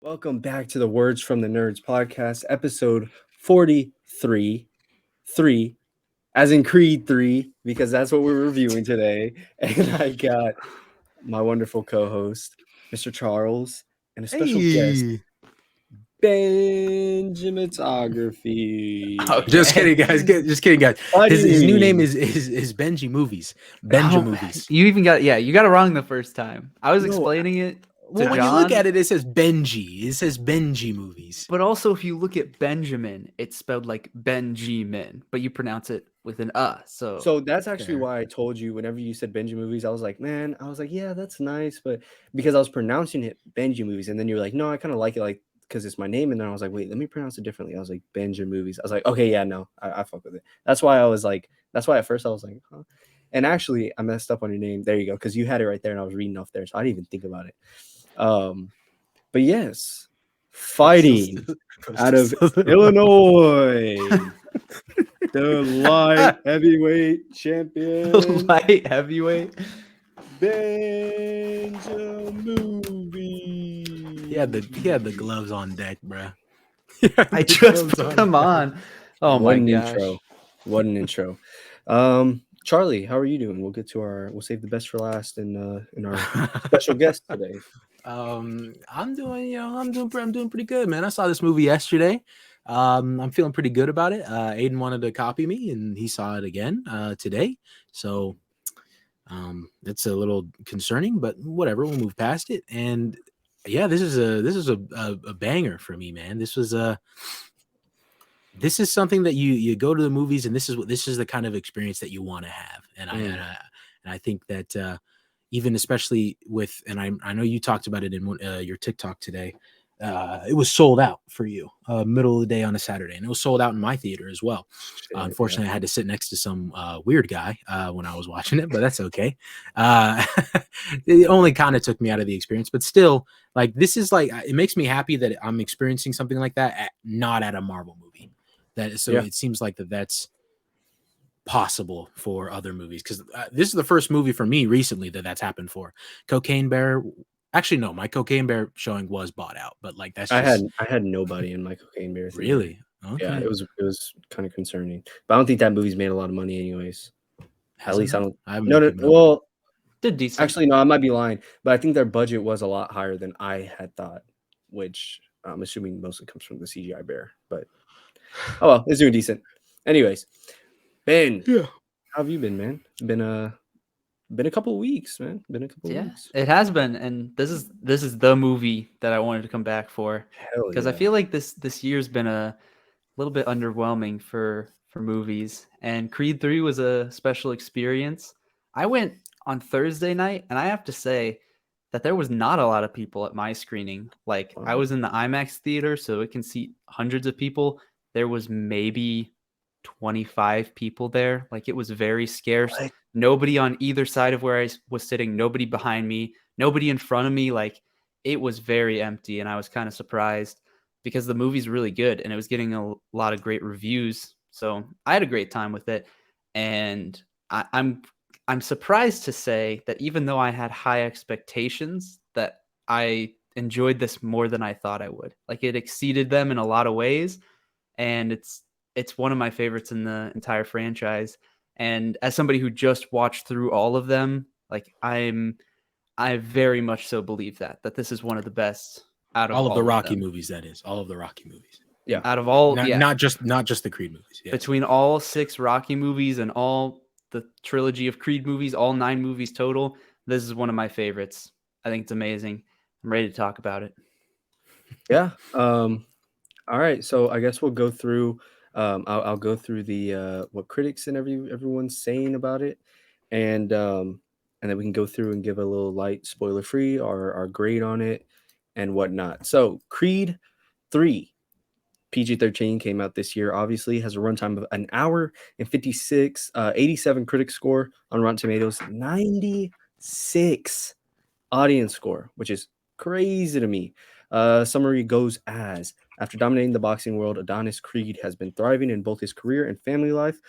Welcome back to the Words from the Nerds podcast, episode 43. 3, as in Creed 3, because that's what we're reviewing today. And I got my wonderful co host, Mr. Charles, and a special guest, Hey, Benjimatography. just Okay. kidding, guys. Just kidding, guys. His new name Buddy. is Benji Movies. Oh, Benjimovies. you even got you got it wrong the first time. I was No, explaining it to Well, when you look John, at it, it says Benji. It says Benji Movies. but also if you look at Benjamin, it's spelled like Benjamin, but you pronounce it with an So so that's actually Fair. why I told you whenever you said Benji movies, I was like, man, yeah, that's nice, but because I was pronouncing it Benji movies, and then you're like, no, I kind of like it like because it's my name, and then I was like, wait, let me pronounce it differently. I was like, Benji movies. I was like, okay, yeah, no, I fuck with it. That's why at first I was like, huh. And actually, I messed up on your name. There you go, because you had it right there, and I was reading off there, so I didn't even think about it. But yes, fighting out of Illinois. The light heavyweight champion, light heavyweight. Benjamovies. He had the gloves on deck, bruh. I just put them on. Oh What my an gosh. intro! What an intro! Charlie, how are you doing? We'll save the best for last in our special guest today. I'm doing pretty good, man. I saw this movie yesterday. I'm feeling pretty good about it. Aiden wanted to copy me, and he saw it again today. So it's a little concerning, but whatever. We'll move past it. And yeah, this is a banger for me, man. This is something that you go to the movies, and this is the kind of experience that you want to have. And I think that even especially with, and I know you talked about it in your TikTok today. It was sold out for you middle of the day on a Saturday, and it was sold out in my theater as well. Unfortunately, I had to sit next to some weird guy when I was watching it, but that's okay. It only kind of took me out of the experience, but still, like, this is like, it makes me happy that I'm experiencing something like that not at a Marvel movie. It seems like that's possible for other movies, because this is the first movie for me recently that's happened for. Cocaine Bear. Actually, no, my Cocaine Bear showing was bought out, but like that's just... I had nobody in my Cocaine Bear theater. Really? Okay. Yeah, it was kind of concerning, but I don't think that movie's made a lot of money, anyways. At least I don't. No. Well, Did decent. actually, no, I might be lying, but I think their budget was a lot higher than I had thought, which I'm assuming mostly comes from the CGI bear. But oh well, it's doing decent. Anyways, Ben, Yeah. how have you been, man? Been a couple of weeks, man. Been a couple of weeks. It has been, and this is the movie that I wanted to come back for, Hell because yeah. I feel like this year's been a little bit underwhelming for movies, and Creed 3 was a special experience. I went on Thursday night, and I have to say that there was not a lot of people at my screening. Like, I was in the IMAX theater, so it can seat hundreds of people. There was maybe 25 people there. Like, it was very scarce. What? Nobody on either side of where I was sitting, nobody behind me, nobody in front of me. Like, it was very empty, and I was kind of surprised because the movie's really good and it was getting a lot of great reviews. So I had a great time with it. And I'm surprised to say that even though I had high expectations, that I enjoyed this more than I thought I would. Like, it exceeded them in a lot of ways, and it's one of my favorites in the entire franchise. And as somebody who just watched through all of them, like, I very much so believe that this is one of the best out of all of the Rocky them. movies. That is all of the Rocky movies. Yeah, Out of all, not just the Creed movies. Yes. Between all 6 Rocky movies and all the trilogy of Creed movies, all 9 movies total, this is one of my favorites. I think it's amazing. I'm ready to talk about it. Yeah. All right. So I guess we'll go through. I'll go through the what critics and everyone's saying about it, and then we can go through and give a little light spoiler free our grade on it and whatnot. So Creed 3 PG-13 came out this year. Obviously, has a runtime of an hour and 56, 87 critic score on Rotten Tomatoes, 96 audience score, which is crazy to me. Summary goes as: after dominating the boxing world, Adonis Creed has been thriving in both his career and family life.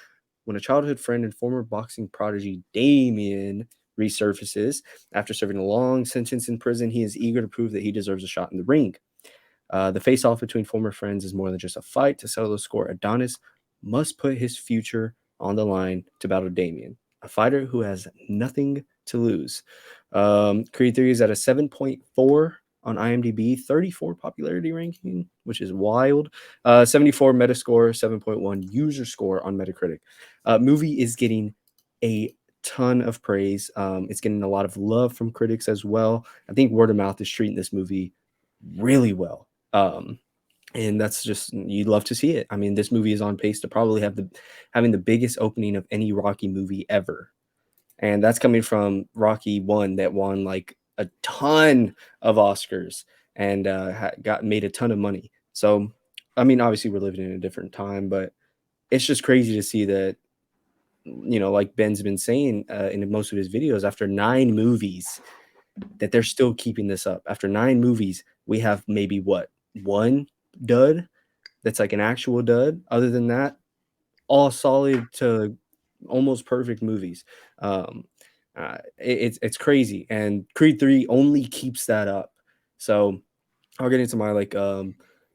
When a childhood friend and former boxing prodigy Damien resurfaces after serving a long sentence in prison, he is eager to prove that he deserves a shot in the ring. The face-off between former friends is more than just a fight to settle the score. Adonis must put his future on the line to battle Damien, a fighter who has nothing to lose. Creed 3 is at a 7.4 on IMDb, 34 popularity ranking, which is wild. 74 Metascore, 7.1 user score on Metacritic. Movie is getting a ton of praise. It's getting a lot of love from critics as well. I think word of mouth is treating this movie really well. And that's just, you'd love to see it. I mean, this movie is on pace to probably having the biggest opening of any Rocky movie ever. And that's coming from Rocky 1 that won like a ton of Oscars and made a ton of money. So, I mean, obviously we're living in a different time, but it's just crazy to see that, like Ben's been saying in most of his videos, after 9 movies, that they're still keeping this up. After 9 movies, we have maybe one dud that's like an actual dud. Other than that, all solid to almost perfect movies. It's crazy, and Creed 3 only keeps that up. So I'll get into my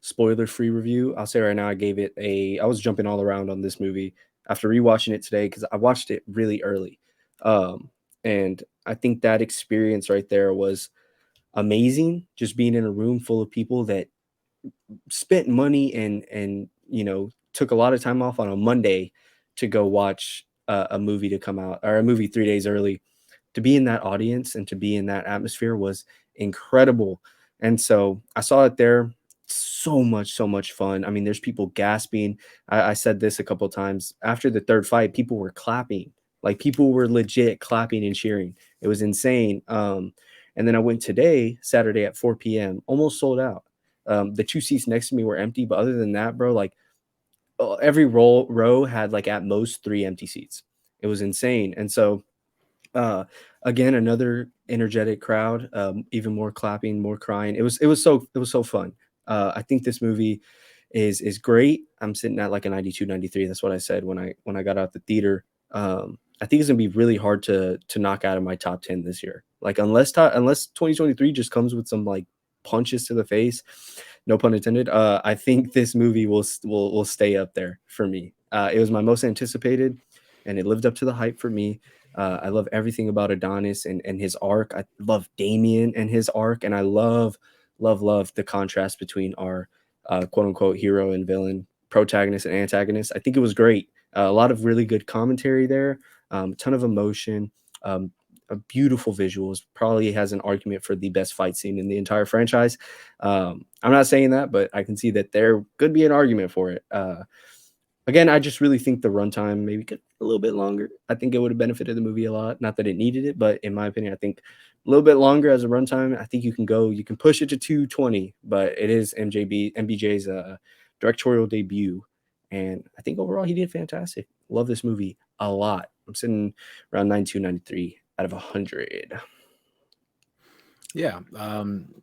spoiler free review. I'll say right now, I was jumping all around on this movie after rewatching it today because I watched it really early. And I think that experience right there was amazing, just being in a room full of people that spent money and took a lot of time off on a Monday to go watch a movie to come out, or a movie 3 days early. To be in that audience and to be in that atmosphere was incredible. And so I saw it there. So much fun. I mean, there's people gasping. I said this a couple times after the third fight. People were clapping, like people were legit clapping and cheering. It was insane. And then I went today, Saturday at 4 p.m. Almost sold out. The 2 seats next to me were empty, but other than that, bro, like every row had like at most 3 empty seats. It was insane. And so again, another energetic crowd, even more clapping, more crying. It was so fun. I think this movie is great. I'm sitting at like a 92, 93. That's what I said when I got out the theater. I think it's gonna be really hard to knock out of my top 10 this year. Like unless 2023 just comes with some like punches to the face, no pun intended. I think this movie will stay up there for me. It was my most anticipated, and it lived up to the hype for me. I love everything about Adonis and his arc. I love Damien and his arc, and I love the contrast between our quote unquote hero and villain, protagonist and antagonist. I think it was great. A lot of really good commentary there, a ton of emotion, a beautiful visuals. Probably has an argument for the best fight scene in the entire franchise. I'm not saying that, but I can see that there could be an argument for it. Again, I just really think the runtime maybe could a little bit longer. I think it would have benefited the movie a lot. Not that it needed it, but in my opinion, I think a little bit longer as a runtime. I think you can push it to 220, but it is MBJ's directorial debut. And I think overall he did fantastic. Love this movie a lot. I'm sitting around 92, 93 out of 100. Yeah,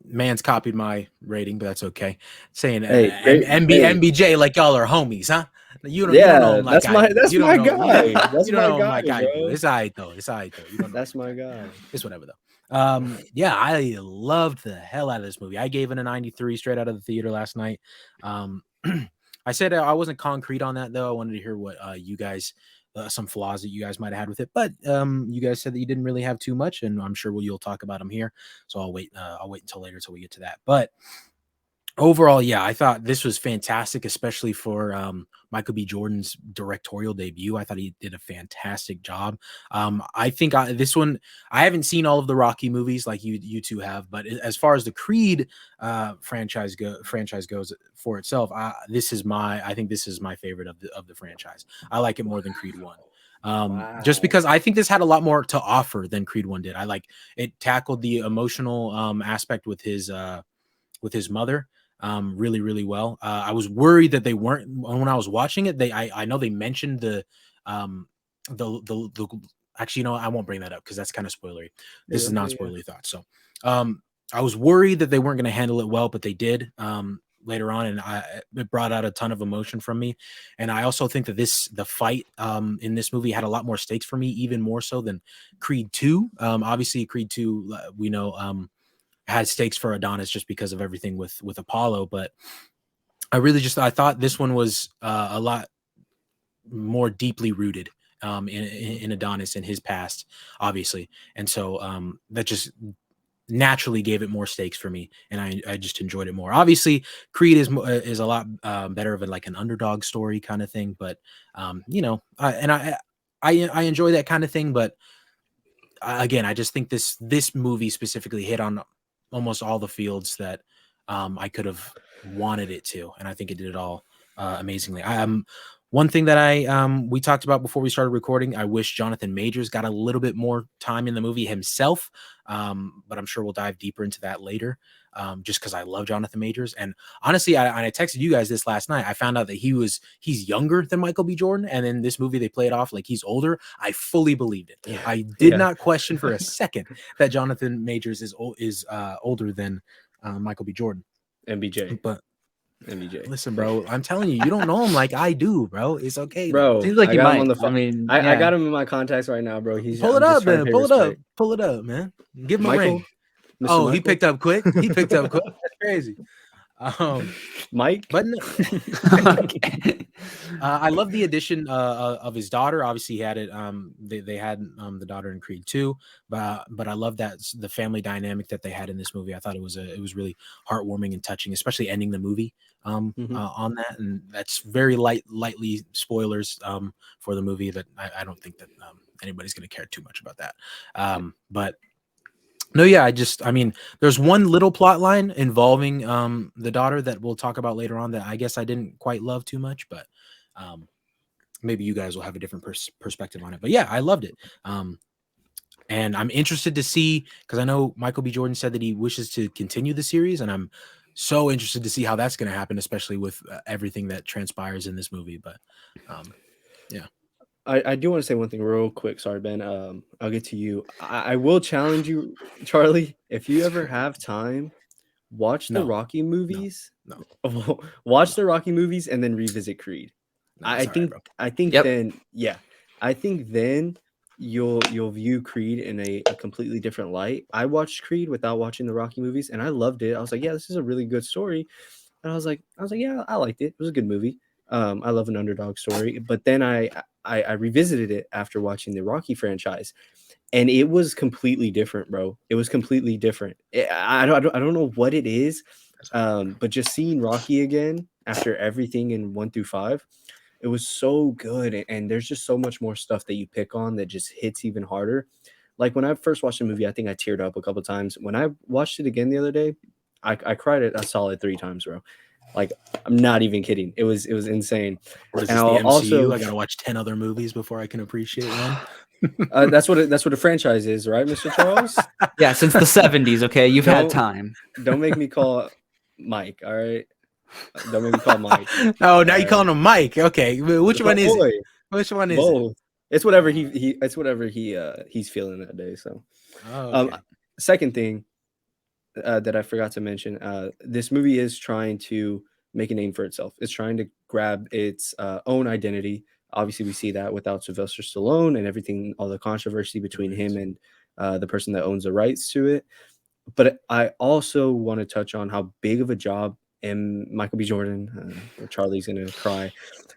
man's copied my rating, but that's okay. Saying Hey, MBJ like y'all are homies, huh? You don't know him like that's my I do. that's You don't my know, guy. That's you don't my know him guy, like I do. bro. It's all right though. It's all right though. You don't know That's my guy. It's whatever though. Yeah, I loved the hell out of this movie. I gave it a 93 straight out of the theater last night. I said I wasn't concrete on that though. I wanted to hear what you guys some flaws that you guys might have had with it, but you guys said that you didn't really have too much, and I'm sure you'll talk about them here. So I'll wait until later till we get to that. But overall, yeah, I thought this was fantastic, especially for Michael B. Jordan's directorial debut. I thought he did a fantastic job. I think this one, I haven't seen all of the Rocky movies like you two have, but as far as the Creed franchise goes for itself, I think this is my favorite of the franchise. I like it more than Creed 1. Just because I think this had a lot more to offer than Creed 1 did. I like it tackled the emotional aspect with his mother really, really well. I was worried that they weren't when I was watching it. I know they mentioned the actually, I won't bring that up because that's kind of spoilery. This is not spoilery thought. So I was worried that they weren't going to handle it well, but they did later on, and it brought out a ton of emotion from me. And I also think that the fight in this movie had a lot more stakes for me, even more so than Creed 2. Obviously, Creed 2, we know had stakes for Adonis just because of everything with Apollo. But I thought this one was a lot more deeply rooted in Adonis and his past, obviously. And so that just naturally gave it more stakes for me, and I just enjoyed it more. Obviously, Creed is a lot better of like an underdog story kind of thing, but I enjoy that kind of thing. But again, I just think this movie specifically hit on almost all the fields that I could have wanted it to, and I think it did it all amazingly. One thing that we talked about before we started recording, I wish Jonathan Majors got a little bit more time in the movie himself, but I'm sure we'll dive deeper into that later. Just because I love Jonathan Majors, and honestly, I texted you guys this last night. I found out that he's younger than Michael B. Jordan, and in this movie they play it off like he's older. I fully believed it. Yeah. I did not question for a second that Jonathan Majors is older than Michael B. Jordan. MBJ. But MBJ. listen, bro, I'm telling you, you don't know him like I do, bro. It's okay, bro. Seems like I he got might. him on the phone. I mean, I got him in my contacts right now, bro. Pull it up, man. Pull it up, man. Give him a ring. Mr. Oh, Michael? he picked up quick. That's crazy. Mike, but no. I love the addition of his daughter. Obviously, he had it. They had the daughter in Creed 2, but I love that the family dynamic that they had in this movie. I thought it was really heartwarming and touching, especially ending the movie on that. And that's very lightly spoilers for the movie, but I don't think that anybody's going to care too much about that. But no, yeah, I mean, there's one little plot line involving the daughter that we'll talk about later on that I guess I didn't quite love too much, but maybe you guys will have a different perspective on it. But yeah, I loved it. And I'm interested to see, because I know Michael B. Jordan said that he wishes to continue the series, and I'm so interested to see how that's going to happen, especially with everything that transpires in this movie. But yeah. I do want to say one thing real quick. Sorry, Ben. I'll get to you. I will challenge you, Charlie. If you ever have time, watch the Rocky movies. No. Watch the Rocky movies and then revisit Creed. I think then you'll view Creed in a completely different light. I watched Creed without watching the Rocky movies, and I loved it. I was like, yeah, this is a really good story. And I was like, yeah, I liked it. It was a good movie. I love an underdog story. But then I revisited it after watching the Rocky franchise, and it was completely different, bro. It was completely different. I don't know what it is, but just seeing Rocky again after everything in 1 through 5, it was so good. And there's just so much more stuff that you pick on that just hits even harder. Like when I first watched the movie, I think I teared up a couple times. When I watched it again the other day, I cried it a solid 3 times, bro. Like, I'm not even kidding. It was insane. What is this, the MCU? Also, I gotta watch 10 other movies before I can appreciate one. That's what a franchise is, right, Mr. Charles? Yeah, since the 70s. Okay, you've had time. Don't make me call Mike. All right, don't make me call Mike. Oh, now you're calling him Mike. Okay, which one is it? Which one is it? It's whatever he's feeling that day. So, okay. Second thing that I forgot to mention, this movie is trying to make a name for itself. It's trying to grab its own identity. Obviously, we see that without Sylvester Stallone and everything, all the controversy between him and the person that owns the rights to it. But I also want to touch on how big of a job Michael B. Jordan, Charlie's gonna cry.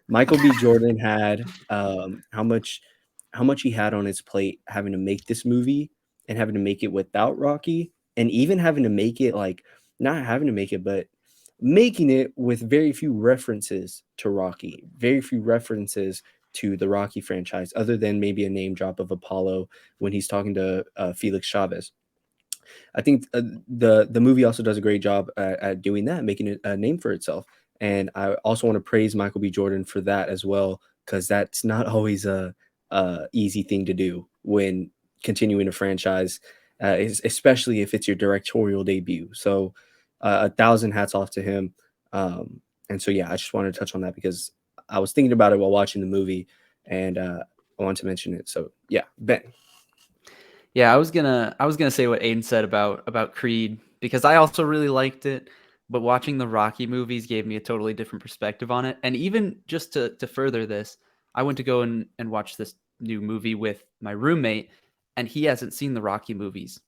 Michael B. Jordan had how much he had on his plate having to make this movie and having to make it without Rocky, and even having to make it not having to make it, but making it with very few references to Rocky, very few references to the Rocky franchise, other than maybe a name drop of Apollo when he's talking to Felix Chavez. I think the movie also does a great job at doing that, making it a name for itself. And I also want to praise Michael B. Jordan for that as well, because that's not always a easy thing to do when continuing a franchise, especially if it's your directorial debut. So 1,000 hats off to him. And so, yeah, I just wanted to touch on that because I was thinking about it while watching the movie, and I wanted to mention it. So, yeah, Ben. Yeah, I was gonna say what Aiden said about Creed, because I also really liked it, but watching the Rocky movies gave me a totally different perspective on it. And even just to further this, I went to go and watch this new movie with my roommate, and he hasn't seen the Rocky movies.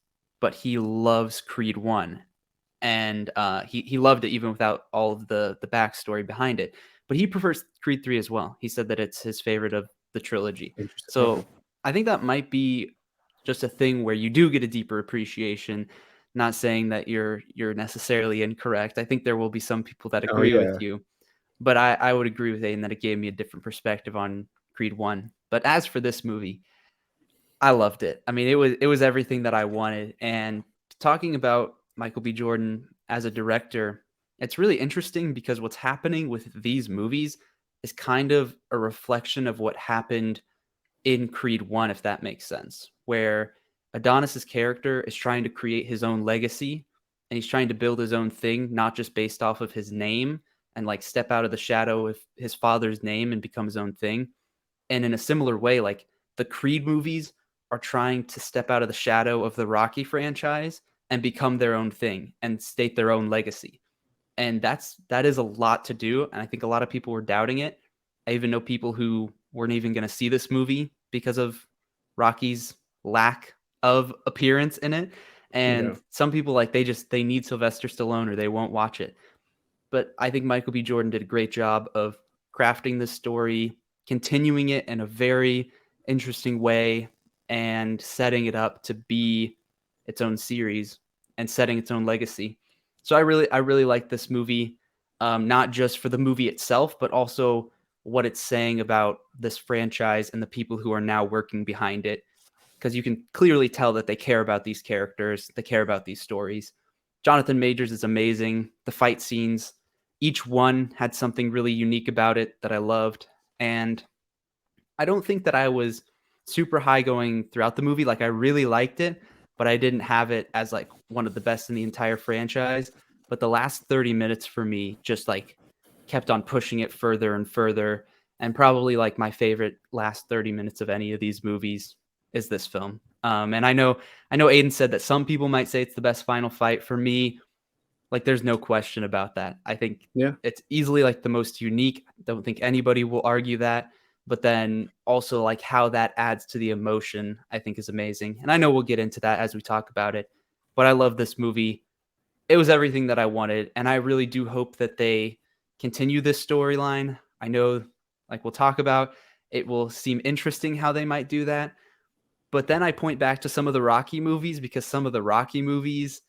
but he loves Creed 1. And he loved it even without all of the backstory behind it. But he prefers Creed 3 as well. He said that it's his favorite of the trilogy. Interesting. Okay. So I think that might be just a thing where you do get a deeper appreciation. Not saying that you're necessarily incorrect. I think there will be some people that Oh agree with yeah. you, but I would agree with Aiden that it gave me a different perspective on Creed 1. But as for this movie, I loved it. I mean, it was everything that I wanted. And talking about Michael B. Jordan as a director, it's really interesting because what's happening with these movies is kind of a reflection of what happened in Creed 1, if that makes sense, where Adonis's character is trying to create his own legacy and he's trying to build his own thing, not just based off of his name and like step out of the shadow of his father's name and become his own thing. And in a similar way, like the Creed movies are trying to step out of the shadow of the Rocky franchise and become their own thing and state their own legacy. And that is a lot to do. And I think a lot of people were doubting it. I even know people who weren't even going to see this movie because of Rocky's lack of appearance in it. Yeah. And some people like they need Sylvester Stallone or they won't watch it. But I think Michael B. Jordan did a great job of crafting this story, continuing it in a very interesting way, and setting it up to be its own series and setting its own legacy. So I really like this movie, not just for the movie itself, but also what it's saying about this franchise and the people who are now working behind it. Because you can clearly tell that they care about these characters, they care about these stories. Jonathan Majors is amazing. The fight scenes, each one had something really unique about it that I loved. And I don't think that I was super high going throughout the movie. Like I really liked it, but I didn't have it as like one of the best in the entire franchise. But the last 30 minutes for me just like kept on pushing it further and further. And probably like my favorite last 30 minutes of any of these movies is this film. And I know Aiden said that some people might say it's the best final fight. For me, like there's no question about that. I think Yeah. it's easily like the most unique. I don't think anybody will argue that. But then also like how that adds to the emotion, I think is amazing. And I know we'll get into that as we talk about it. But I love this movie. It was everything that I wanted. And I really do hope that they continue this storyline. I know, like we'll talk about, it will seem interesting how they might do that. But then I point back to some of the Rocky movies because some of the Rocky movies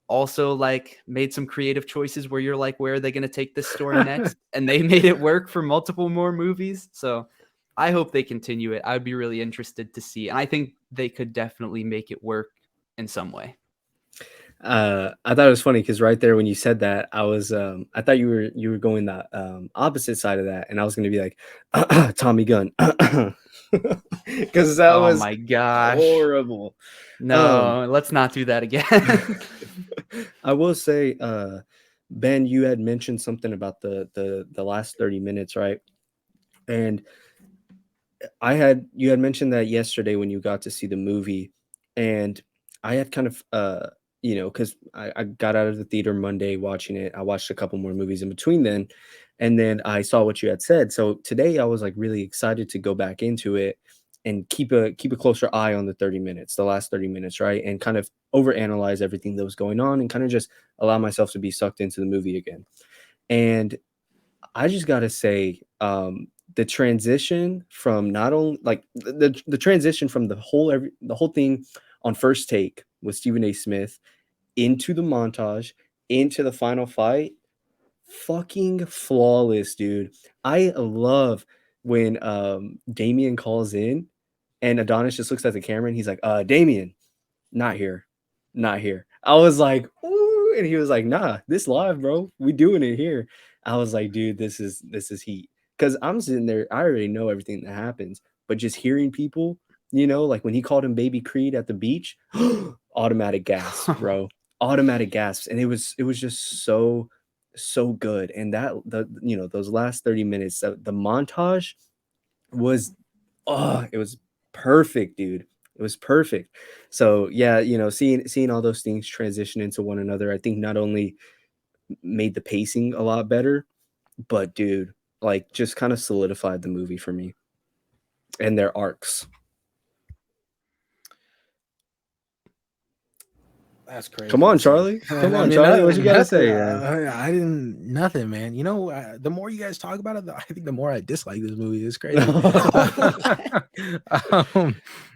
also like made some creative choices where you're like, where are they going to take this story next? And they made it work for multiple more movies. So I hope they continue it. I'd be really interested to see. And I think they could definitely make it work in some way. I thought it was funny because right there when you said that, I thought you were going the opposite side of that, and I was going to be like Tommy Gunn because that Oh was my gosh. horrible. No, let's not do that again. I will say, Ben, you had mentioned something about the last 30 minutes, right? And you had mentioned that yesterday when you got to see the movie, and I had kind of because I got out of the theater Monday watching it. I watched a couple more movies in between then, and then I saw what you had said. So today I was like really excited to go back into it and keep a closer eye on the 30 minutes, the last 30 minutes, right? And kind of overanalyze everything that was going on and kind of just allow myself to be sucked into the movie again. And I just gotta say, the transition from not only like the transition from the whole thing on First Take with Stephen A. Smith into the montage, into the final fight, fucking flawless, dude. I love when Damien calls in and Adonis just looks at the camera and he's like, Damien, not here. Not here. I was like, ooh, and he was like, nah, this live, bro. We doing it here. I was like, dude, this is heat. Cause I'm sitting there, I already know everything that happens, but just hearing people, like when he called him baby Creed at the beach, automatic gas, bro. Automatic gasps. And it was just so good. And those last 30 minutes, the montage was it was perfect, dude. It was perfect. So yeah, seeing all those things transition into one another, I think not only made the pacing a lot better, but dude, like just kind of solidified the movie for me and their arcs. That's crazy. Come on, Charlie. Come on, Charlie. What you gotta say, man? I didn't nothing, man. You know, the more you guys talk about it, I think the more I dislike this movie. It's crazy.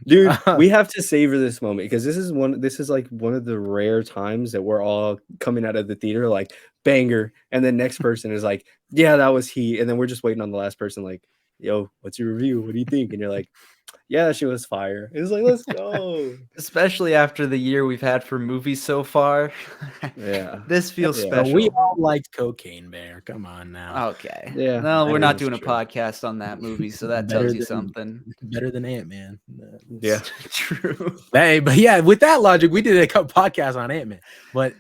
Dude, we have to savor this moment because this is like one of the rare times that we're all coming out of the theater like banger, and the next person is like, yeah, that was he, and then we're just waiting on the last person like, yo, what's your review? What do you think? And you're like, yeah, she was fire. It's like, let's go. Especially after the year we've had for movies so far. Yeah. This feels Yeah. special. We all liked Cocaine Bear. Come on now. Okay. Yeah. No, we're not That doing is a true. podcast on that movie, so that Better tells you than- something. Better than Ant-Man. Yeah. True. Hey, but yeah, with that logic, we did a couple podcasts on Ant-Man. But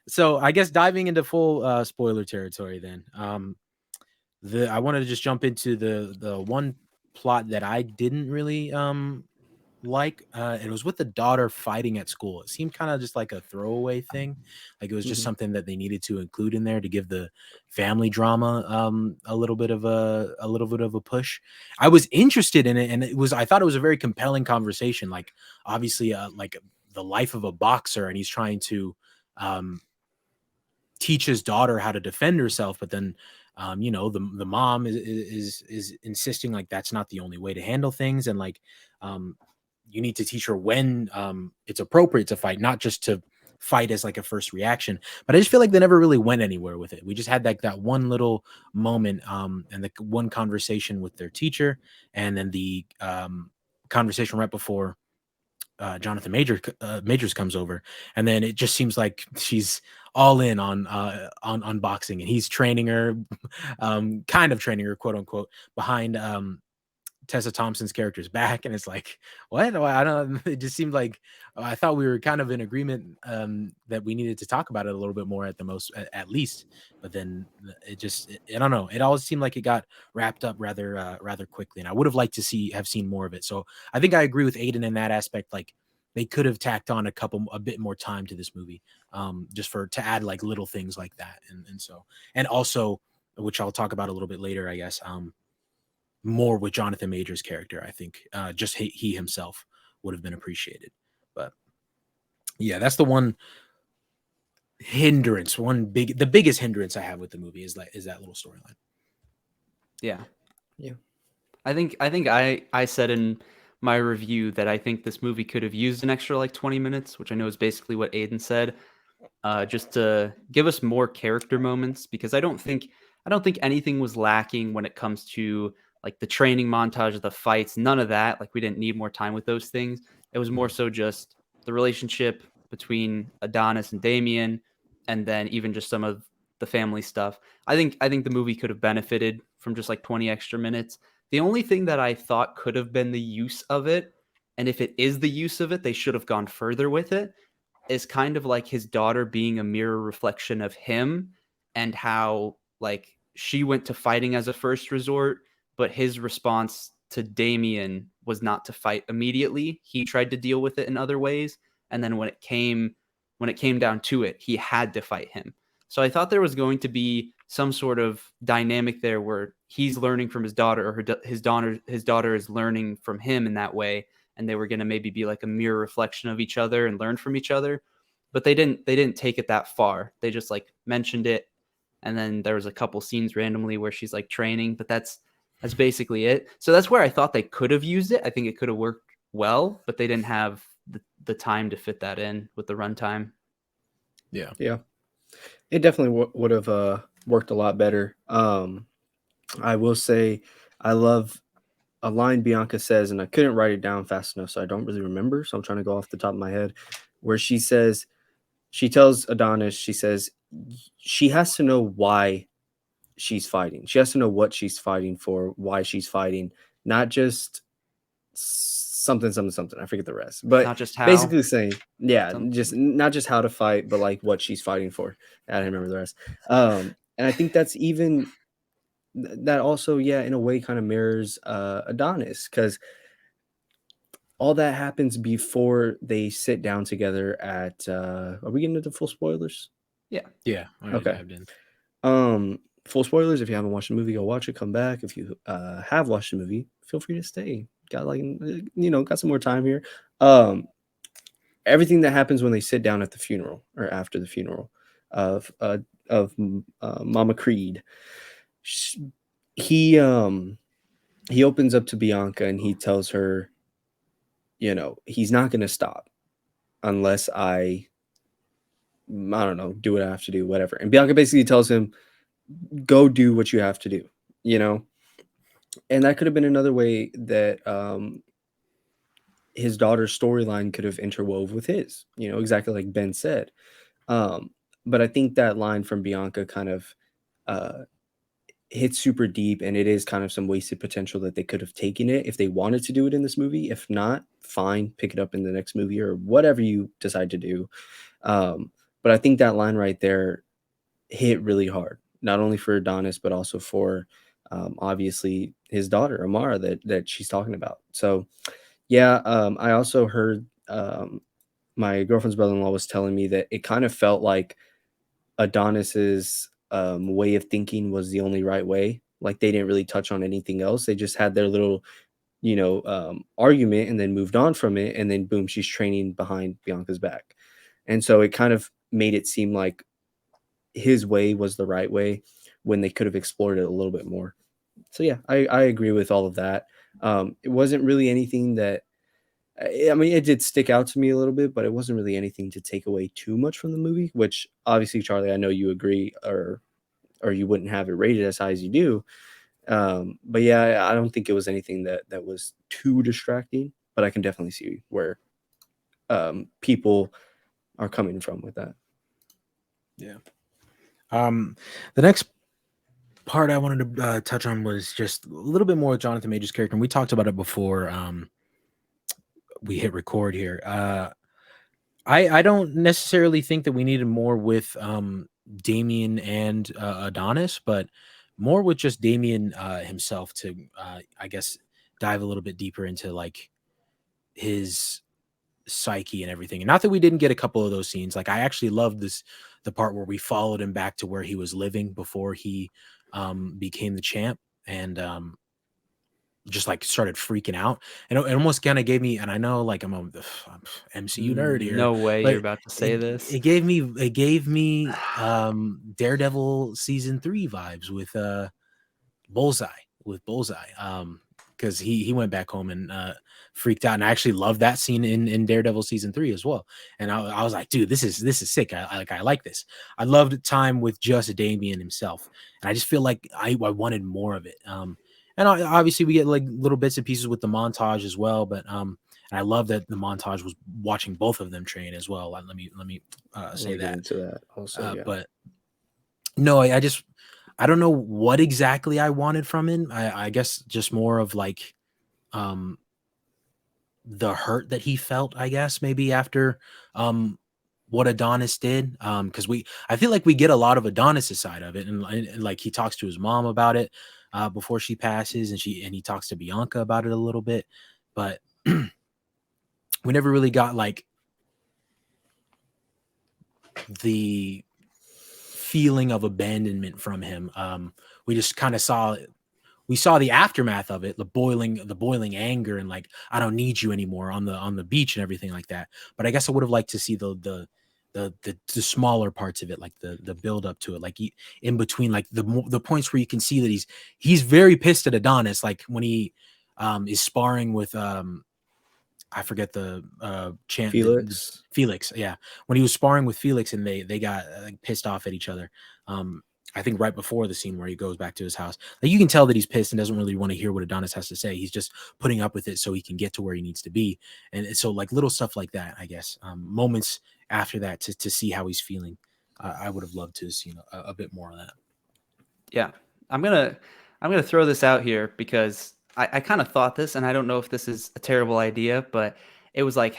so I guess diving into full spoiler territory then. I wanted to just jump into the one plot that I didn't really like. It was with the daughter fighting at school. It seemed kind of just like a throwaway thing. Like it was just something that they needed to include in there to give the family drama a little bit of a push. I was interested in it, and I thought it was a very compelling conversation. Like obviously like the life of a boxer, and he's trying to teach his daughter how to defend herself, but then you know, the mom is insisting like that's not the only way to handle things, and like you need to teach her when it's appropriate to fight, not just to fight as like a first reaction. But I just feel like they never really went anywhere with it. We just had like that one little moment and the one conversation with their teacher, and then the conversation right before Jonathan Majors comes over, and then it just seems like she's all in on boxing, and he's training her, kind of training her, quote unquote, behind Tessa Thompson's character's back, and it's like, what? I don't. It just seemed like I thought we were kind of in agreement that we needed to talk about it a little bit more at least. But then I don't know. It always seemed like it got wrapped up rather quickly, and I would have liked to have seen more of it. So I think I agree with Aiden in that aspect. Like they could have tacked on a bit more time to this movie, just to add like little things like that, and also, which I'll talk about a little bit later, I guess. More with Jonathan Majors' character, I think just he himself would have been appreciated. But yeah, that's the one hindrance. The biggest hindrance I have with the movie is that little storyline. Yeah. Yeah. I think I said in my review that I think this movie could have used an extra like 20 minutes, which I know is basically what Aiden said, just to give us more character moments, because I don't think anything was lacking when it comes to like the training montage of the fights, none of that. Like we didn't need more time with those things. It was more so just the relationship between Adonis and Damien, and then even just some of the family stuff. I think the movie could have benefited from just like 20 extra minutes. The only thing that I thought could have been the use of it, and if it is the use of it, they should have gone further with it, is kind of like his daughter being a mirror reflection of him, and how like she went to fighting as a first resort, but his response to Damien was not to fight immediately. He tried to deal with it in other ways, and then when it came down to it, he had to fight him. So I thought there was going to be some sort of dynamic there where he's learning from his daughter, or his daughter is learning from him in that way, and they were going to maybe be like a mirror reflection of each other and learn from each other. But they didn't take it that far. They just like mentioned it, and then there was a couple scenes randomly where she's like training, but that's basically it. So that's where I thought they could have used it. I think it could have worked well, but they didn't have the time to fit that in with the runtime. Yeah. It definitely would have worked a lot better. I will say I love a line Bianca says, and I couldn't write it down fast enough, so I don't really remember. So I'm trying to go off the top of my head, where she tells Adonis, she says she has to know why she's fighting. She has to know what she's fighting for, why she's fighting, not just something. I forget the rest, but Not just how. basically saying, yeah, Something. just not just how to fight, but like what she's fighting for. I don't remember the rest. And I think that's even that also, yeah, in a way kind of mirrors Adonis, because all that happens before they sit down together at are we getting into full spoilers? Yeah. Okay. Full spoilers. If you haven't watched the movie, go watch it, come back. If you have watched the movie, feel free to stay. Got got some more time here. everything that happens when they sit down at the funeral or after the funeral of Mama Creed. sh- He he opens up to Bianca and he tells her, he's not going to stop unless I don't know, do what I have to do, whatever. And Bianca basically tells him, go do what you have to do, you know? And that could have been another way that his daughter's storyline could have interwove with his, exactly like Ben said. Um, but I think that line from Bianca kind of uh, hits super deep, and it is kind of some wasted potential that they could have taken it if they wanted to do it in this movie. If not, fine, pick it up in the next movie or whatever you decide to do. But I think that line right there hit really hard, not only for Adonis, but also for obviously his daughter, Amara, that she's talking about. So, yeah, I also heard my girlfriend's brother-in-law was telling me that it kind of felt like Adonis's way of thinking was the only right way. Like they didn't really touch on anything else. They just had their little, argument and then moved on from it. And then boom, she's training behind Bianca's back. And so it kind of made it seem like his way was the right way when they could have explored it a little bit more. So yeah, I agree with all of that. It wasn't really anything that I mean, it did stick out to me a little bit, but it wasn't really anything to take away too much from the movie. Which obviously, Charlie, I know you agree, or you wouldn't have it rated as high as you do. But yeah, I don't think it was anything that was too distracting. But I can definitely see where people are coming from with that. Yeah. The next part I wanted to touch on was just a little bit more of Jonathan Major's character. And we talked about it before we hit record here. I don't necessarily think that we needed more with Damien and Adonis, but more with just Damien himself to, I guess, dive a little bit deeper into like his psyche and everything. And not that we didn't get a couple of those scenes. Like I actually loved the part where we followed him back to where he was living before he became the champ, and just like started freaking out, and it almost kind of gave me, and I know like I'm MCU nerd here, No way you're but about to say this. it gave me Daredevil season 3 vibes with Bullseye, because he went back home and freaked out, and I actually love that scene in Daredevil season 3 as well. And I was like, dude, this is sick. I like this. I loved time with just Damien himself, and I just feel like I wanted more of it. And obviously we get like little bits and pieces with the montage as well, but and I love that the montage was watching both of them train as well. Let me say that. Into that also, yeah. But no, I don't know what exactly I wanted from him. I guess just more of like the hurt that he felt, I guess, maybe after what Adonis did. Because I feel like we get a lot of Adonis's side of it, and like he talks to his mom about it before she passes, and he talks to Bianca about it a little bit, but we never really got like the feeling of abandonment from him. We just kind of saw the aftermath of it, the boiling anger, and like, I don't need you anymore on the beach and everything like that. But I guess I would have liked to see the smaller parts of it, like the build up to it, like in between, like the points where you can see that he's very pissed at Adonis, like when he is sparring with I forget the champ, Felix. Felix, yeah. When he was sparring with Felix and they got like pissed off at each other. I think right before the scene where he goes back to his house, like you can tell that he's pissed and doesn't really want to hear what Adonis has to say. He's just putting up with it so he can get to where he needs to be. And so like little stuff like that, I guess, moments after that to see how he's feeling. I would have loved to see a bit more of that. Yeah, I'm gonna throw this out here because I kind of thought this, and I don't know if this is a terrible idea, but it was like,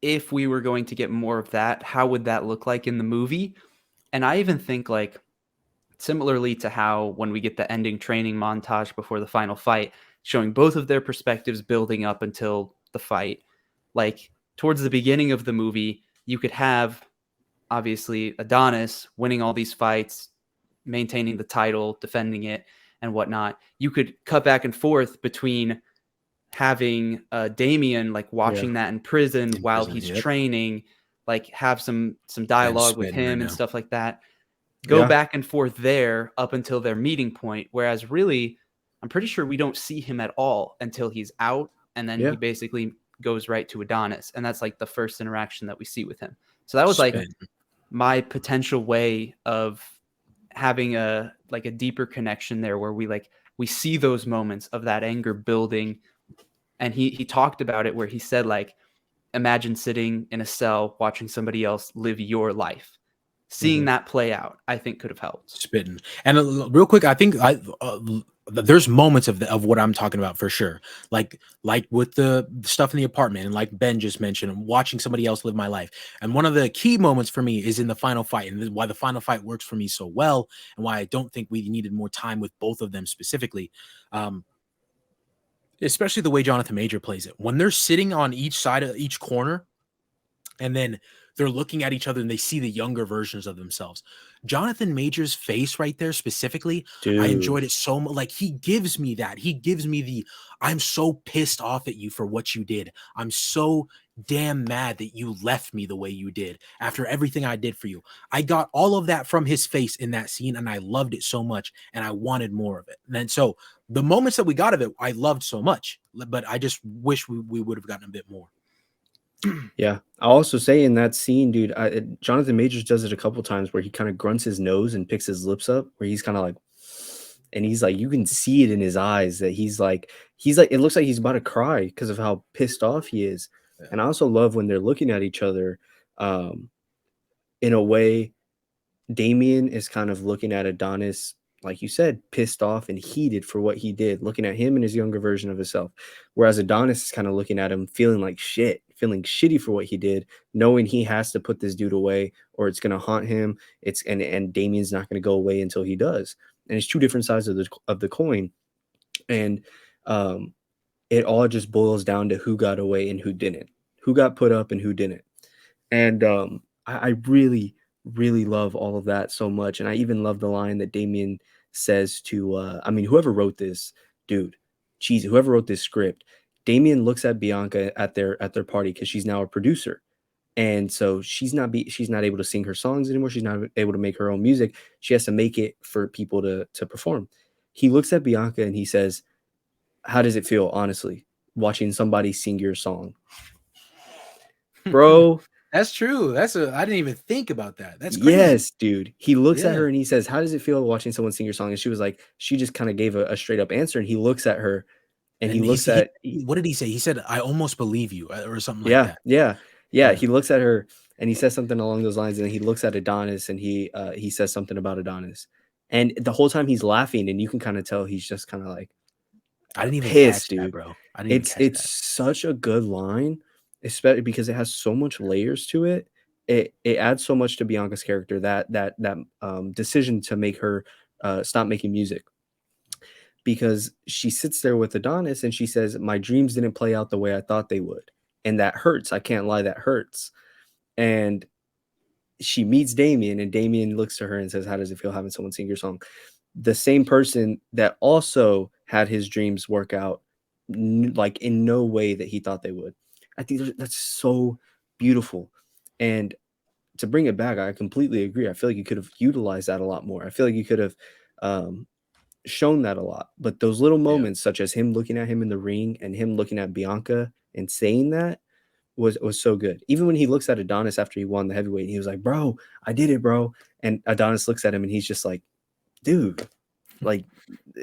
if we were going to get more of that, how would that look like in the movie? And I even think like similarly to how when we get the ending training montage before the final fight, showing both of their perspectives building up until the fight, like towards the beginning of the movie, you could have obviously Adonis winning all these fights, maintaining the title, defending it, and whatnot. You could cut back and forth between having Damien like Yeah. watching that in prison In while prison, he's yep. training, like have some I'm dialogue with spitting right him and now. stuff like that. Go Yeah. back and forth there up until their meeting point. Whereas really, I'm pretty sure we don't see him at all until he's out, and then Yeah. he basically goes right to Adonis, and that's like the first interaction that we see with him. So that was like Spitting. my potential way of having a like a deeper connection there, where we see those moments of that anger building. And he talked about it where he said, like, imagine sitting in a cell watching somebody else live your life. Seeing Mhm. that play out, I think could have helped. Spitting. And real quick, I think there's moments of what I'm talking about for sure. Like with the stuff in the apartment, and like Ben just mentioned, watching somebody else live my life. And one of the key moments for me is in the final fight, and why the final fight works for me so well, and why I don't think we needed more time with both of them specifically. Especially the way Jonathan Major plays it. When they're sitting on each side of each corner, and then they're looking at each other and they see the younger versions of themselves. Jonathan Major's face right there specifically, I Dude. enjoyed it so much. Like, he gives me that. He gives me the, I'm so pissed off at you for what you did. I'm so damn mad that you left me the way you did after everything I did for you. I got all of that from his face in that scene, and I loved it so much, and I wanted more of it. And so the moments that we got of it, I loved so much, but I just wish we would have gotten a bit more. Yeah. I'll also say in that scene, dude, Jonathan Majors does it a couple times where he kind of grunts his nose and picks his lips up, where he's kind of like, and he's like, you can see it in his eyes that he's like, it looks like he's about to cry because of how pissed off he is. Yeah. And I also love when they're looking at each other, um, in a way. Damien is kind of looking at Adonis, like you said, pissed off and heated for what he did, looking at him and his younger version of himself. Whereas Adonis is kind of looking at him, feeling like shit, feeling shitty for what he did, knowing he has to put this dude away or it's gonna haunt him. And Damien's not gonna go away until he does. And it's two different sides of the coin. And um, it all just boils down to who got away and who didn't, who got put up and who didn't. And I really, really love all of that so much. And I even love the line that Damien says to, I mean, whoever wrote this, dude, geez, whoever wrote this script, Damien looks at Bianca at their party because she's now a producer. And so she's not able to sing her songs anymore. She's not able to make her own music. She has to make it for people to perform. He looks at Bianca and he says, "How does it feel, honestly, watching somebody sing your song?" Bro, That's true. I didn't even think about that. That's crazy. yes, dude. He looks at Yeah. her and he says, "How does it feel watching someone sing your song?" And she was like, she just kind of gave a straight up answer. And he looks at her and he And looks at, what did he say? He said, "I almost believe you," or something like yeah, that. yeah, yeah. Yeah. He looks at her and he says something along those lines. And then he looks at Adonis and he says something about Adonis. And the whole time he's laughing, and you can kind of tell he's just kind of like I didn't even pissed, catch that, dude. bro. I didn't even catch It's that. such a good line, especially because it has so much layers to it. It adds so much to Bianca's character, that decision to make her stop making music, because she sits there with Adonis and she says, "My dreams didn't play out the way I thought they would, and that hurts. I can't lie, that hurts." And she meets Damien, and Damien looks to her and says, "How does it feel having someone sing your song?" The same person that also had his dreams work out, like in no way that he thought they would. I think that's so beautiful. And to bring it back, I completely agree. I feel like you could have utilized that a lot more. I feel like you could have um, shown that a lot. But those little Yeah. moments, such as him looking at him in the ring and him looking at Bianca and saying that, was so good. Even when he looks at Adonis after he won the heavyweight, he was like, "Bro, I did it, bro." And Adonis looks at him and he's just like, "Dude," like,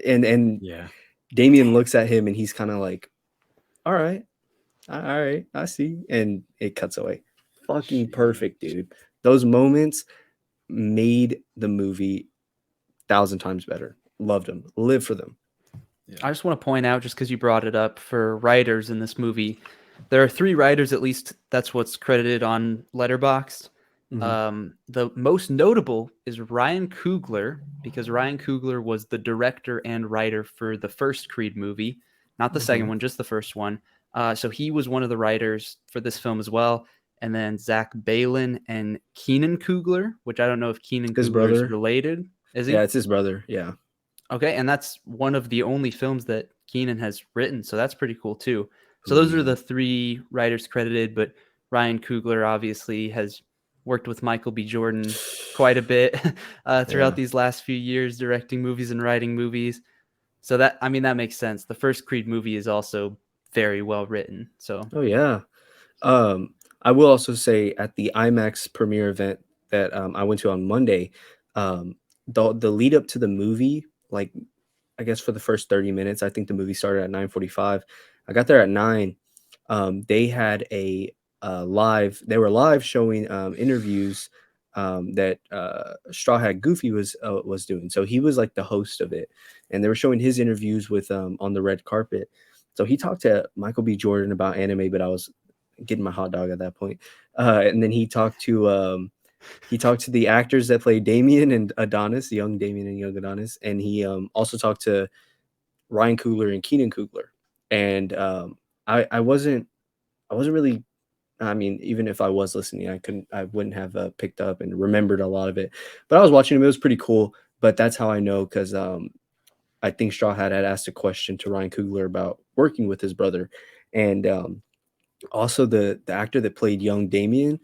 and Yeah. Damien looks at him and he's kind of like, "All right, all right, I see." And it cuts away. Fucking perfect, dude. Those moments made the movie 1,000 times better. Loved them. Live for them. Yeah. I just want to point out, just because you brought it up, for writers in this movie, there are 3 writers, at least that's what's credited on Letterboxd. The most notable is Ryan Coogler, because Ryan Coogler was the director and writer for the first Creed movie, not the second one, just the first one. So he was one of the writers for this film as well. And then Zach Balin and Keenan Coogler, which I don't know if Keenan His Coogler is brother. related. Is he? Yeah, it's his brother. Yeah. Okay, and that's one of the only films that Keenan has written, so that's pretty cool too. So those are Ooh. the 3 writers credited, but Ryan Coogler obviously has worked with Michael B. Jordan quite a bit throughout Yeah. these last few years, directing movies and writing movies. So that, I mean, that makes sense. The first Creed movie is also very well written. So Oh yeah. I will also say at the IMAX premiere event that I went to on Monday, the lead up to the movie, like I guess for the first 30 minutes, I think the movie started at 9:45. I got there at 9. They had they were live showing interviews that Straw Hat Goofy was doing. So he was like the host of it, and they were showing his interviews with on the red carpet. So he talked to Michael B. Jordan about anime, but I was getting my hot dog at that point. And then he talked to the actors that play Damien and Adonis, young Damien and young Adonis, and he also talked to Ryan Coogler and Keenan Coogler. And I wasn't really. I mean, even if I was listening, I wouldn't have picked up and remembered a lot of it. But I was watching him; it was pretty cool. But that's how I know because I think Straw Hat had asked a question to Ryan Coogler about working with his brother, and also the actor that played young Damien,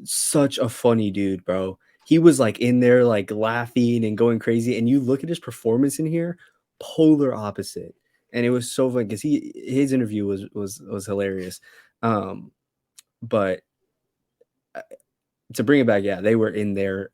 such a funny dude, bro. He was like in there like laughing and going crazy, and you look at his performance in here, polar opposite. And it was so fun because his interview was hilarious. Um, but uh, to bring it back, yeah, they were in there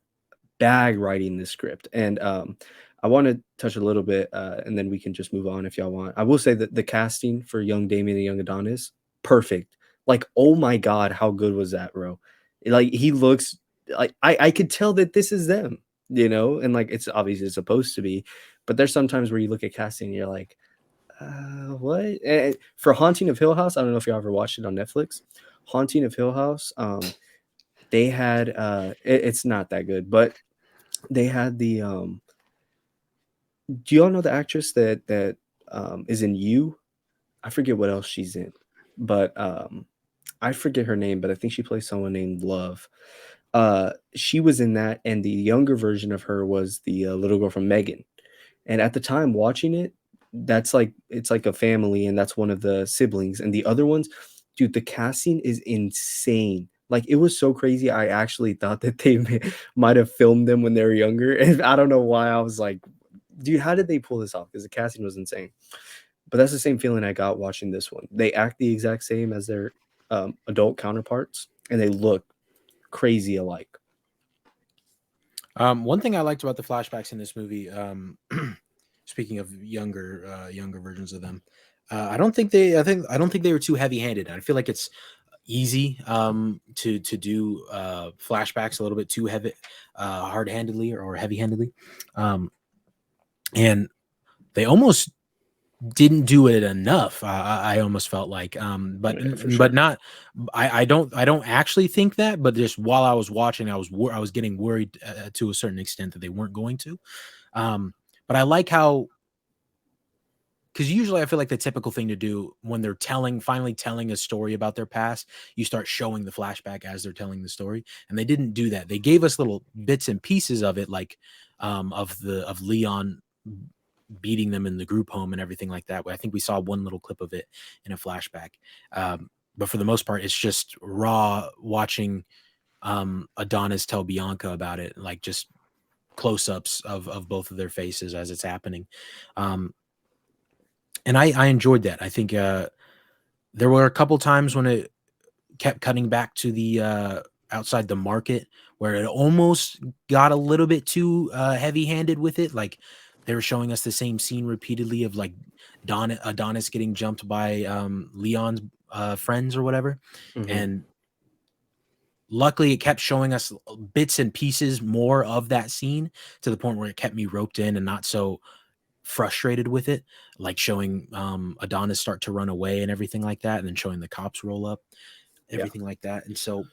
bag writing the script. And I want to touch a little bit, and then we can just move on if y'all want. I will say that the casting for young Damien and young Adonis, perfect. Like, oh my god, how good was that, bro? Like he looks like I could tell that this is them, you know, and like it's obviously supposed to be, but there's sometimes where you look at casting and you're like, what? And for Haunting of Hill House, I don't know if you ever watched it on Netflix. Haunting of Hill House, they had it's not that good, but they had the do y'all know the actress that is in You? I forget what else she's in, but I forget her name, but I think she plays someone named Love. She was in that, and the younger version of her was the little girl from Megan. And at the time watching it, that's like it's like a family, and that's one of the siblings. And the other ones, dude, the casting is insane. Like it was so crazy. I actually thought that they might have filmed them when they were younger, and I don't know why. I was like, dude, how did they pull this off? Because the casting was insane. But that's the same feeling I got watching this one. They act the exact same as their adult counterparts, and they look crazy alike. One thing I liked about the flashbacks in this movie, speaking of younger versions of them, I don't think they were too heavy handed. I feel like it's easy to do flashbacks a little bit too heavy, hard handedly or heavy handedly, and they almost didn't do it enough. I almost felt like, but Yeah, for but sure. not. I don't actually think that. But just while I was watching, I was getting worried to a certain extent that they weren't going to. But I like how, because usually I feel like the typical thing to do when they're finally telling a story about their past, you start showing the flashback as they're telling the story, and they didn't do that. They gave us little bits and pieces of it, like of Leon beating them in the group home and everything like that. I think we saw one little clip of it in a flashback. But for the most part, it's just raw watching Adonis tell Bianca about it, like just close-ups of both of their faces as it's happening. And I enjoyed that. I think there were a couple times when it kept cutting back to the outside the market where it almost got a little bit too heavy-handed with it. Like they were showing us the same scene repeatedly of like Adonis getting jumped by Leon's friends or whatever. Mhm. And luckily it kept showing us bits and pieces more of that scene to the point where it kept me roped in and not so frustrated with it, like showing Adonis start to run away and everything like that, and then showing the cops roll up, Yeah. everything like that. And so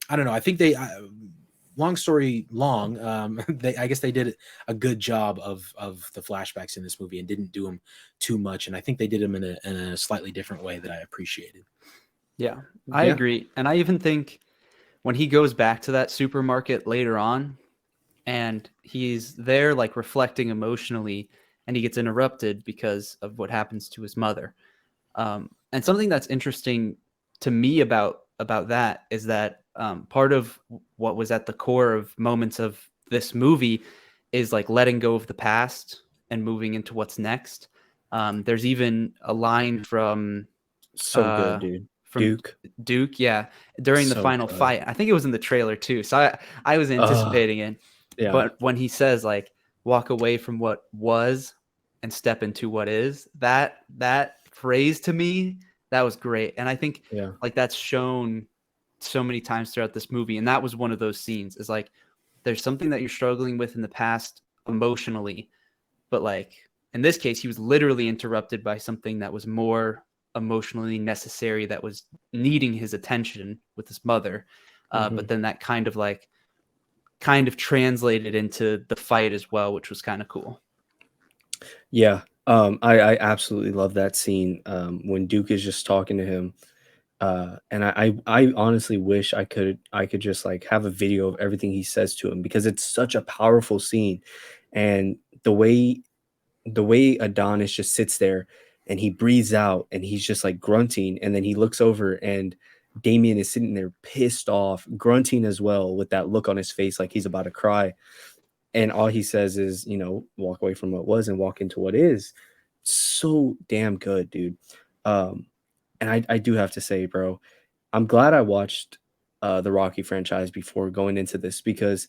I don't know. I think long story long, I guess they did a good job of the flashbacks in this movie and didn't do them too much. And I think they did them in a slightly different way that I appreciated. Yeah, I Yeah. agree. And I even think when he goes back to that supermarket later on and he's there like reflecting emotionally and he gets interrupted because of what happens to his mother. And something that's interesting to me about that is that part of what was at the core of moments of this movie is like letting go of the past and moving into what's next. There's even a line from So good, dude. from Duke. Duke, yeah, during the So final good. fight. I think it was in the trailer too, so I was anticipating it. Yeah. But when he says like walk away from what was and step into what is, that phrase to me, that was great. And I think Yeah. like that's shown so many times throughout this movie, and that was one of those scenes, is like there's something that you're struggling with in the past emotionally, but like in this case he was literally interrupted by something that was more emotionally necessary, that was needing his attention with his mother. But then that kind of translated into the fight as well, which was kind of cool. Yeah. I absolutely love that scene when Duke is just talking to him. And I honestly wish I could just like have a video of everything he says to him, because it's such a powerful scene. And the way Adonis just sits there and he breathes out and he's just like grunting, and then he looks over and Damien is sitting there pissed off, grunting as well, with that look on his face like he's about to cry. And all he says is, walk away from what was and walk into what is. So damn good, dude. And I do have to say, bro, I'm glad I watched the Rocky franchise before going into this, because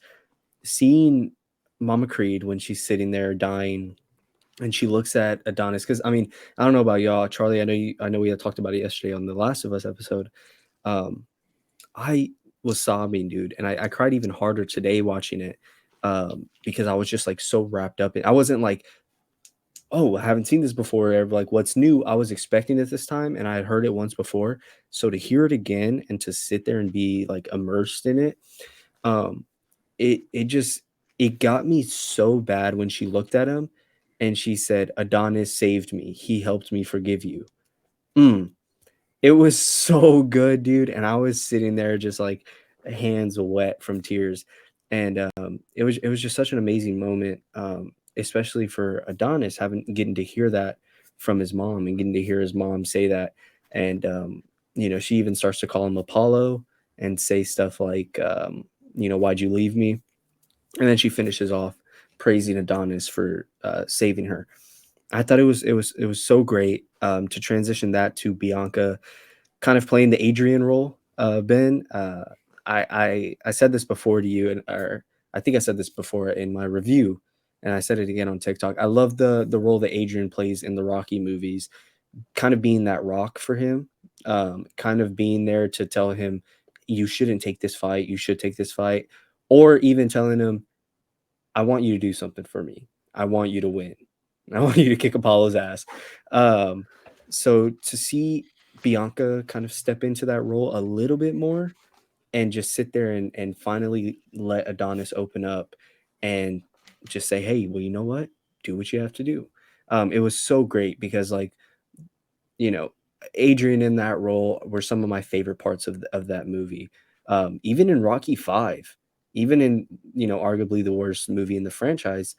seeing Mama Creed when she's sitting there dying and she looks at Adonis, because I mean, I don't know about y'all, Charlie. I know we had talked about it yesterday on the Last of Us episode. Um, I was sobbing, dude, and I cried even harder today watching it, because I was just like so wrapped up in. I wasn't like, oh, I haven't seen this before, or like what's new. I was expecting it this time, and I had heard it once before. So to hear it again and to sit there and be like immersed in it, um, it got me so bad when she looked at him and she said, "Adonis saved me. He helped me forgive you." Mm. It was so good, dude, and I was sitting there just like hands wet from tears. And it was just such an amazing moment, especially for Adonis, having getting to hear that from his mom and getting to hear his mom say that. And she even starts to call him Apollo and say stuff like, "Why'd you leave me?" And then she finishes off praising Adonis for saving her. I thought it was so great to transition that to Bianca kind of playing the Adrian role. Ben, I said this before to you, and or I think I said this before in my review, and I said it again on TikTok. I love the role that Adrian plays in the Rocky movies, kind of being that rock for him, kind of being there to tell him, you shouldn't take this fight, you should take this fight, or even telling him, I want you to do something for me. I want you to win. I want you to kick Apollo's ass. So to see Bianca kind of step into that role a little bit more and just sit there and finally let Adonis open up and just say, hey, well, you know what? Do what you have to do. It was so great because, like, you know, Adrian in that role were some of my favorite parts of that movie. Even in Rocky 5, even in, arguably the worst movie in the franchise,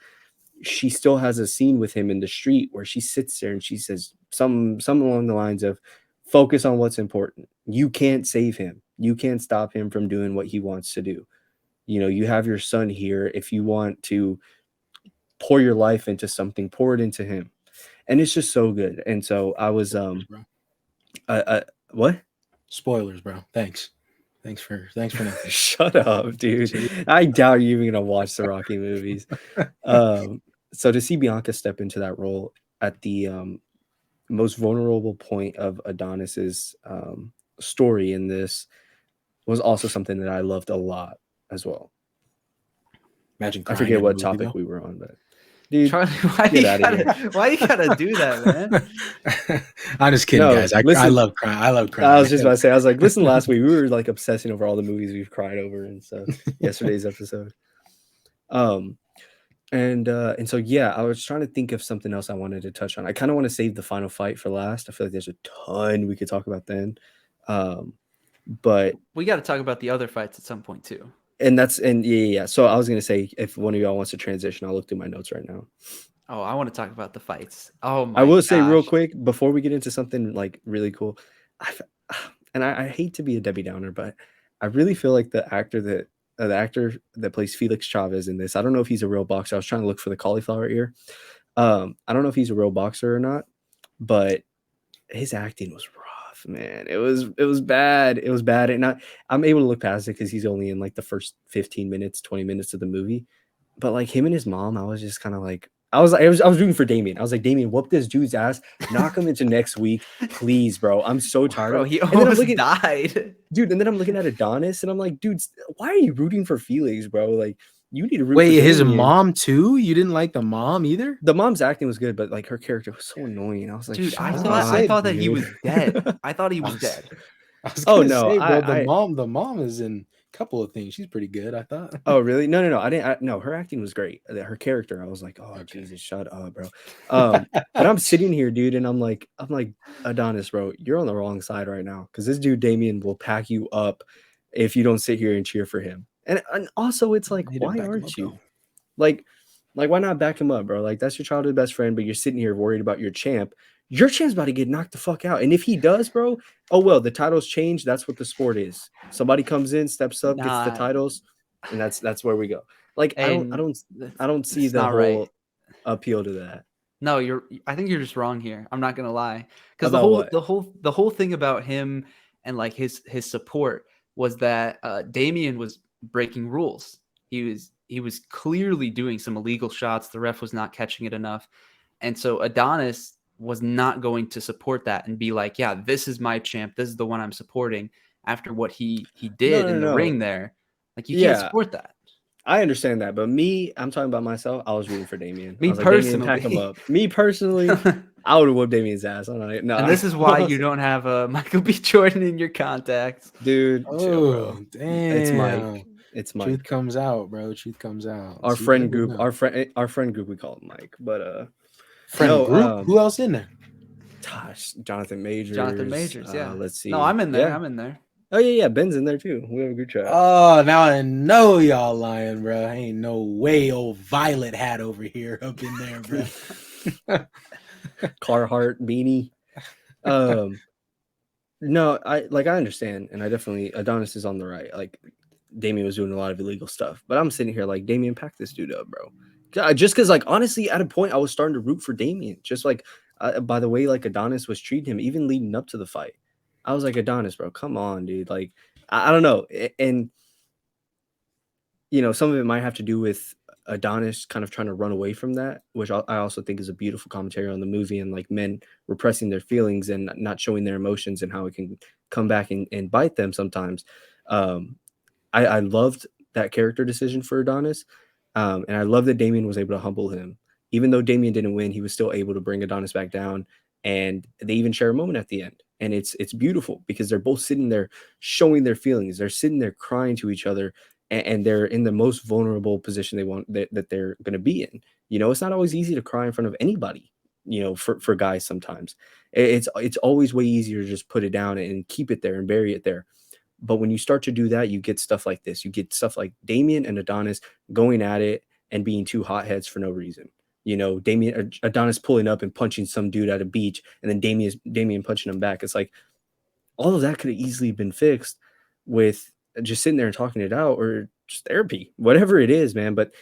she still has a scene with him in the street where she sits there and she says some along the lines of, focus on what's important. You can't save him. You can't stop him from doing what he wants to do. You have your son here. If you want to pour your life into something, pour it into him. And it's just so good. And so I was Bro. What? Spoilers, bro. Thanks for nothing. Shut up, dude. I doubt you're even gonna watch the Rocky movies. So to see Bianca step into that role at the most vulnerable point of Adonis's story in this was also something that I loved a lot as well. Imagine I crying forget at a what movie, topic though. we were on, but dude, Charlie, why get you outta here. why you gotta do that, man? I'm just kidding, No, guys. I listen. love crying. I love I crying. was just about to say, I was like, listen, last week we were like obsessing over all the movies we've cried over and stuff. Yesterday's episode. And so yeah, I was trying to think of something else I wanted to touch on. I kind of want to save the final fight for last. I feel like there's a ton we could talk about then. But We got to talk about the other fights at some point too. and yeah. So I was gonna say, if one of y'all wants to transition, I'll look through my notes right now. Oh, I want to talk about the fights. Oh I my will say real gosh. quick before we get into something like really cool, I f- and I hate to be a Debbie Downer, but I really feel like the actor that plays Felix Chavez in this. I don't know if he's a real boxer. I was trying to look for the cauliflower ear. I don't know if he's a real boxer or not, but his acting was rough, man. It was bad. It was bad, and I'm able to look past it because he's only in like the first 15 minutes, 20 minutes of the movie. But like him and his mom, I was just kind of like, I was rooting for Damien. I was like, Damien, whoop this dude's ass, knock him into next week, please, bro. I'm so tired of Bro, it. he And then I'm almost looking, died. dude, and then I'm looking at Adonis, and I'm like, dude, why are you rooting for Felix, bro? Like, you need to root for Wait, his Damien. mom too? You didn't like the mom either? The mom's acting was good, but like her character was so annoying. I was like, Dude, shut I up, thought that he dude. was dead. I thought he I was was, dead. I was Oh gonna no, say, bro, I the mom is in a couple of things. She's pretty good, I thought. Oh, really? No, no, no. I didn't. No, her acting was great. Her character, I was like, oh Okay. Jesus, shut up, bro. But I'm sitting here, dude, and I'm like, Adonis, bro, you're on the wrong side right now because this dude Damien will pack you up if you don't sit here and cheer for him. And also, it's like, He didn't why back him up aren't though. you? Like, like why not back him up, bro? Like that's your childhood best friend, but you're sitting here worried about your champ. Your champ's about to get knocked the fuck out, and if he does, bro, oh well, the titles change. That's what the sport is. Somebody comes in, steps up, gets the Nah, titles, and that's where we go. Like I don't I and don't that's I don't see it's the not right. whole appeal to that. No, I think you're just wrong here. I'm not gonna lie, because About what? the whole thing about him and like his support was that Damien was breaking rules. He was clearly doing some illegal shots. The ref was not catching it enough, and so Adonis was not going to support that and be like, yeah, this is my champ. This is the one I'm supporting. After what he No, did no, in the no. ring there, like you can't Yeah, support that. I understand that, but me, I'm talking about myself. I was rooting for Damien. I Me was like, Damien, pack him personally. up. Me personally, I would have whooped Damien's ass. I'm like, And no, this is why you don't have Michael B. Jordan in your contacts. dude, chill, bro. Oh, It's Mike. damn. It's Truth Mike. comes out, bro. Truth comes out. Our See, you friend never group, know. our friend group, we call him Mike. But Friend no, group? Who else in there? gosh, Jonathan Jonathan Majors. Majors, yeah. Let's No, see. I'm in there. Yeah. I'm in there. Oh yeah, yeah. Ben's in there too. We have a good chat. Oh, now I know y'all lying, bro. Ain't no way old Violet hat over here up in there, bro. Carhartt beanie. Um, no, I understand, and I definitely Adonis is on the right. Like Damien was doing a lot of illegal stuff, but I'm sitting here like Damien, pack this dude up, bro. Just because, like, honestly, at a point I was starting to root for Damien, just like by the way, like Adonis was treating him, even leading up to the fight. I was like, Adonis, bro, come on, dude. Like, I don't know, and some of it might have to do with Adonis kind of trying to run away from that, which I also think is a beautiful commentary on the movie and like men repressing their feelings and not showing their emotions and how it can come back and bite them sometimes. Um, I loved that character decision for Adonis. And I love that Damien was able to humble him. Even though Damien didn't win, he was still able to bring Adonis back down. And they even share a moment at the end. And it's beautiful because they're both sitting there showing their feelings. They're sitting there crying to each other and they're in the most vulnerable position that they're going to be in. It's not always easy to cry in front of anybody, for guys sometimes. It's always way easier to just put it down and keep it there and bury it there. But when you start to do that, you get stuff like this. You get stuff like Damien and Adonis going at it and being two hotheads for no reason. Adonis pulling up and punching some dude at a beach, and then Damien punching him back. It's like all of that could have easily been fixed with just sitting there and talking it out or just therapy, whatever it is, man. But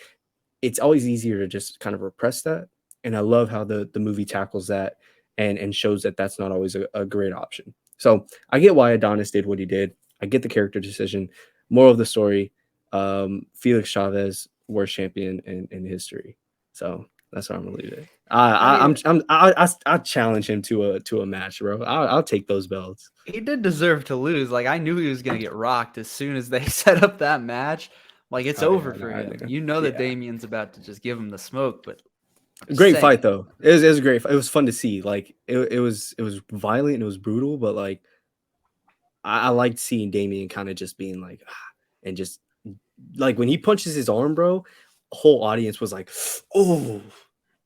it's always easier to just kind of repress that. And I love how the movie tackles that and shows that that's not always a great option. So I get why Adonis did what he did. I get the character decision. Moral of the story: Felix Chavez, worst champion in history. So that's how I'm gonna leave it. I challenge him to a match, bro. I'll take those belts. He did deserve to lose. Like I knew he was gonna get rocked as soon as they set up that match. Like it's Oh over yeah, no, for I him. know. You know that Yeah, Damien's about to just give him the smoke, but I'm just great fight saying. though. It was a great fight. It was fun to see. Like it was violent and it was brutal, but like I liked seeing Damien kind of just being like and just like when he punches his arm, bro, whole audience was like, oh,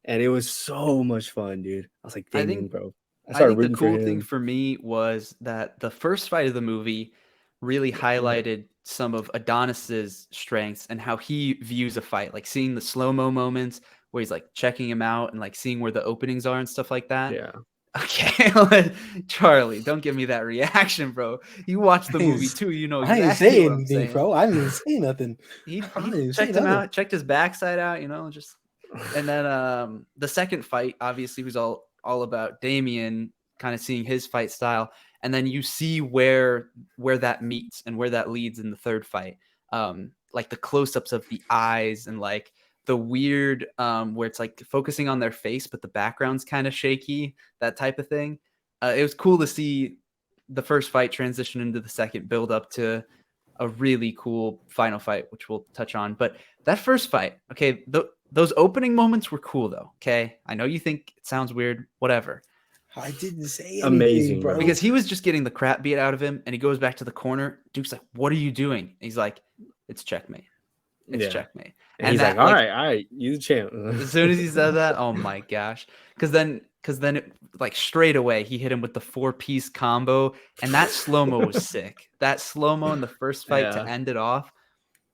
and it was so much fun, dude. I was like, I Damien, think bro. I I started think the rooting for cool thing him. for me was that the first fight of the movie really Yeah. highlighted some of Adonis's strengths and how he views a fight, like seeing the slow-mo moments where he's like checking him out and like seeing where the openings are and stuff like that. Yeah. Okay, Charlie, don't give me that reaction, bro. You watched the movie too. You know I ain't exactly say what I'm anything, saying. bro. I didn't even say nothing. He I didn't even say checked him nothing. out, checked his backside out, you know, just. And then the second fight obviously was all about Damien kind of seeing his fight style, and then you see where that meets and where that leads in the third fight. Like the close-ups of the eyes and like the weird where it's like focusing on their face, but the background's kind of shaky, that type of thing. It was cool to see the first fight transition into the second, build up to a really cool final fight, which we'll touch on. But that first fight, okay, those opening moments were cool though. Okay, I know you think it sounds weird, whatever. I didn't say anything, Amazing, bro. Because he was just getting the crap beat out of him, and he goes back to the corner. Duke's like, "What are you doing?" And he's like, "It's checkmate. It's checkmate." And he's that, like, all right, you the champ. as soon as he said that, oh my gosh. Because then it, like straight away, he hit him with the 4-piece combo. And that slow-mo was sick. That slow-mo in the first fight to end it off.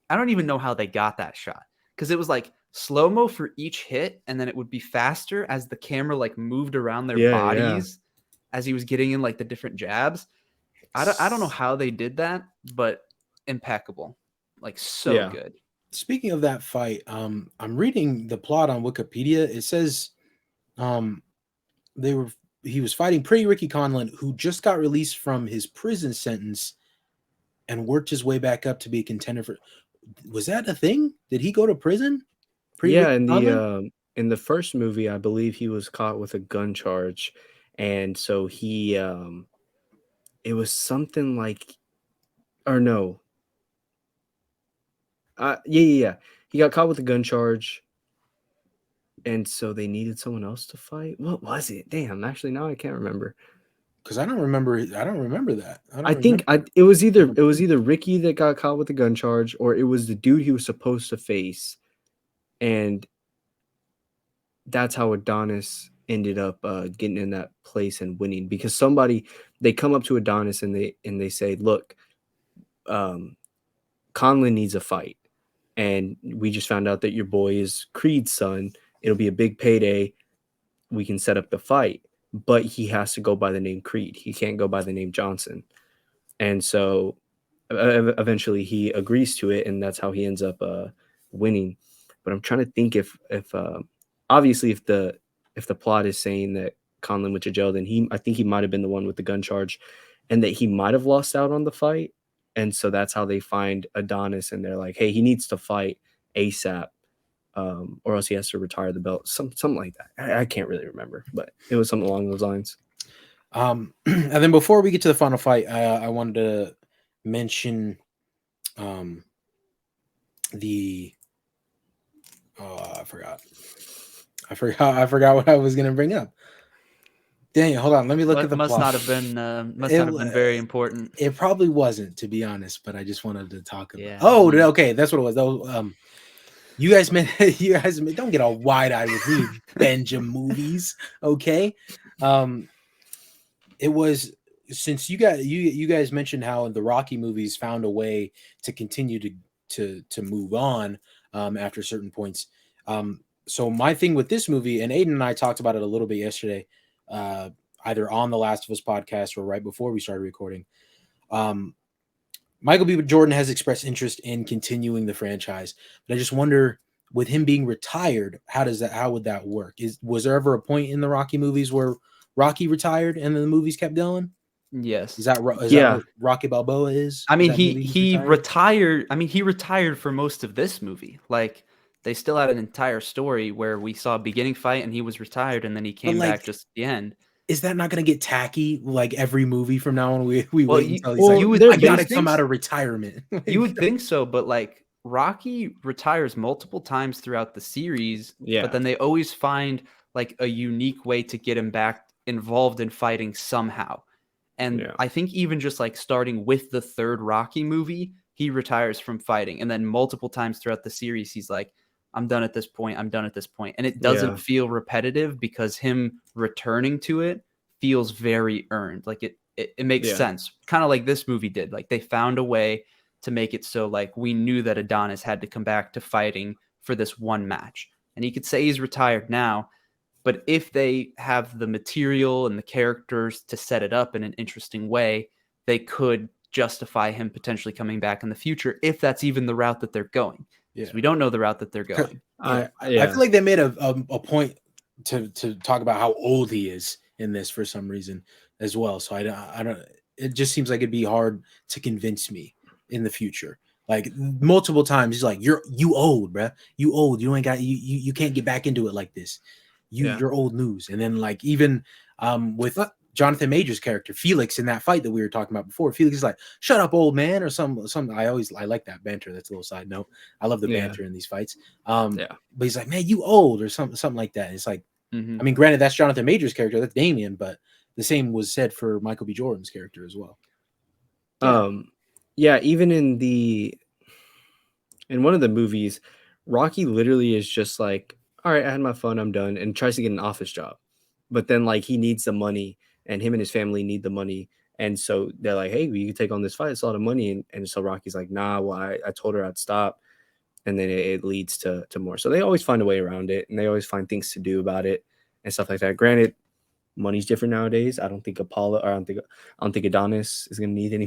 I don't even know how they got that shot. Because it was like slow-mo for each hit, and then it would be faster as the camera like moved around their bodies as he was getting in like the different jabs. I don't know how they did that, but impeccable. Like so good. Speaking of that fight, I'm reading the plot on Wikipedia. It says he was fighting Pretty Ricky Conlon, who just got released from his prison sentence and worked his way back up to be a contender for. Was that a thing? Did he go to prison? In the first movie, I believe he was caught with a gun charge, and so he it was something like, or no. Yeah. He got caught with a gun charge, and so they needed someone else to fight. What was it? Damn, actually, now I can't remember. Because I don't remember that. I think it was either Ricky that got caught with a gun charge, or it was the dude he was supposed to face, and that's how Adonis ended up getting in that place and winning, because they come up to Adonis and they say, look, Conlon needs a fight, and we just found out that your boy is Creed's son. It'll be a big payday. We can set up the fight, but he has to go by the name Creed. He can't go by the name Johnson. And so eventually he agrees to it, and that's how he ends up winning. But I'm trying to think if obviously if the plot is saying that Conlon went to jail, then I think he might have been the one with the gun charge, and that he might have lost out on the fight. And so that's how they find Adonis, and they're like, hey, he needs to fight ASAP, or else he has to retire the belt. Something like that. I can't really remember, but it was something along those lines. And then before we get to the final fight, I wanted to mention I forgot what I was going to bring up. Dang it, hold on. Let me look at the must plot. not have been very important. It probably wasn't, to be honest, but I just wanted to talk about. Yeah. Oh, okay, that's what it was. That was, you guys don't get all wide-eyed with me, benjimovies, okay? It was, since you guys mentioned how the Rocky movies found a way to continue to move on after certain points. So my thing with this movie, and Aiden and I talked about it a little bit yesterday, either on the Last of Us podcast or right before we started recording. Michael B. Jordan has expressed interest in continuing the franchise, but I just wonder, with him being retired, how would that work? Was there ever a point in the Rocky movies where Rocky retired and then the movies kept going? Yes. Is that what Rocky Balboa is? I mean, he retired. I mean, he retired for most of this movie. Like, they still had an entire story where we saw a beginning fight and he was retired, and then he came back just at the end. Is that not going to get tacky? Like every movie from now on, we wait until he's I got to come out of retirement. You would think so, but like Rocky retires multiple times throughout the series, but then they always find like a unique way to get him back involved in fighting somehow. And I think even just like starting with the third Rocky movie, he retires from fighting, and then multiple times throughout the series, he's like, I'm done at this point. I'm done at this point. And it doesn't feel repetitive because him returning to it feels very earned. Like it makes sense. Kind of like this movie did. Like they found a way to make it so like we knew that Adonis had to come back to fighting for this one match. and he could say he's retired now. But if they have the material and the characters to set it up in an interesting way, they could justify him potentially coming back in the future, if that's even the route that they're going. Because we don't know the route that they're going. I feel like they made a point to talk about how old he is in this for some reason as well. So I don't. It just seems like it'd be hard to convince me in the future. Like multiple times, he's like, "You old, bruh. You old. You ain't got you can't get back into it like this. You're old news." And then like even with Jonathan Major's character Felix in that fight that we were talking about before, Felix is like, "Shut up, old man," or some. I like that banter. That's a little side note. I love the banter in these fights. But he's like, "Man, you old," or something like that. It's like, I mean, granted, that's Jonathan Major's character, that's Damien, but the same was said for Michael B. Jordan's character as well. Even in one of the movies, Rocky literally is just like, all right, I had my fun, I'm done, and tries to get an office job. But then like he needs the money, and him and his family need the money. And so they're like, hey, you can take on this fight, it's a lot of money. And so Rocky's like, nah, well, I told her I'd stop. And then it leads to more. So they always find a way around it, and they always find things to do about it and stuff like that. Granted, money's different nowadays. I don't think I don't think Adonis is gonna need any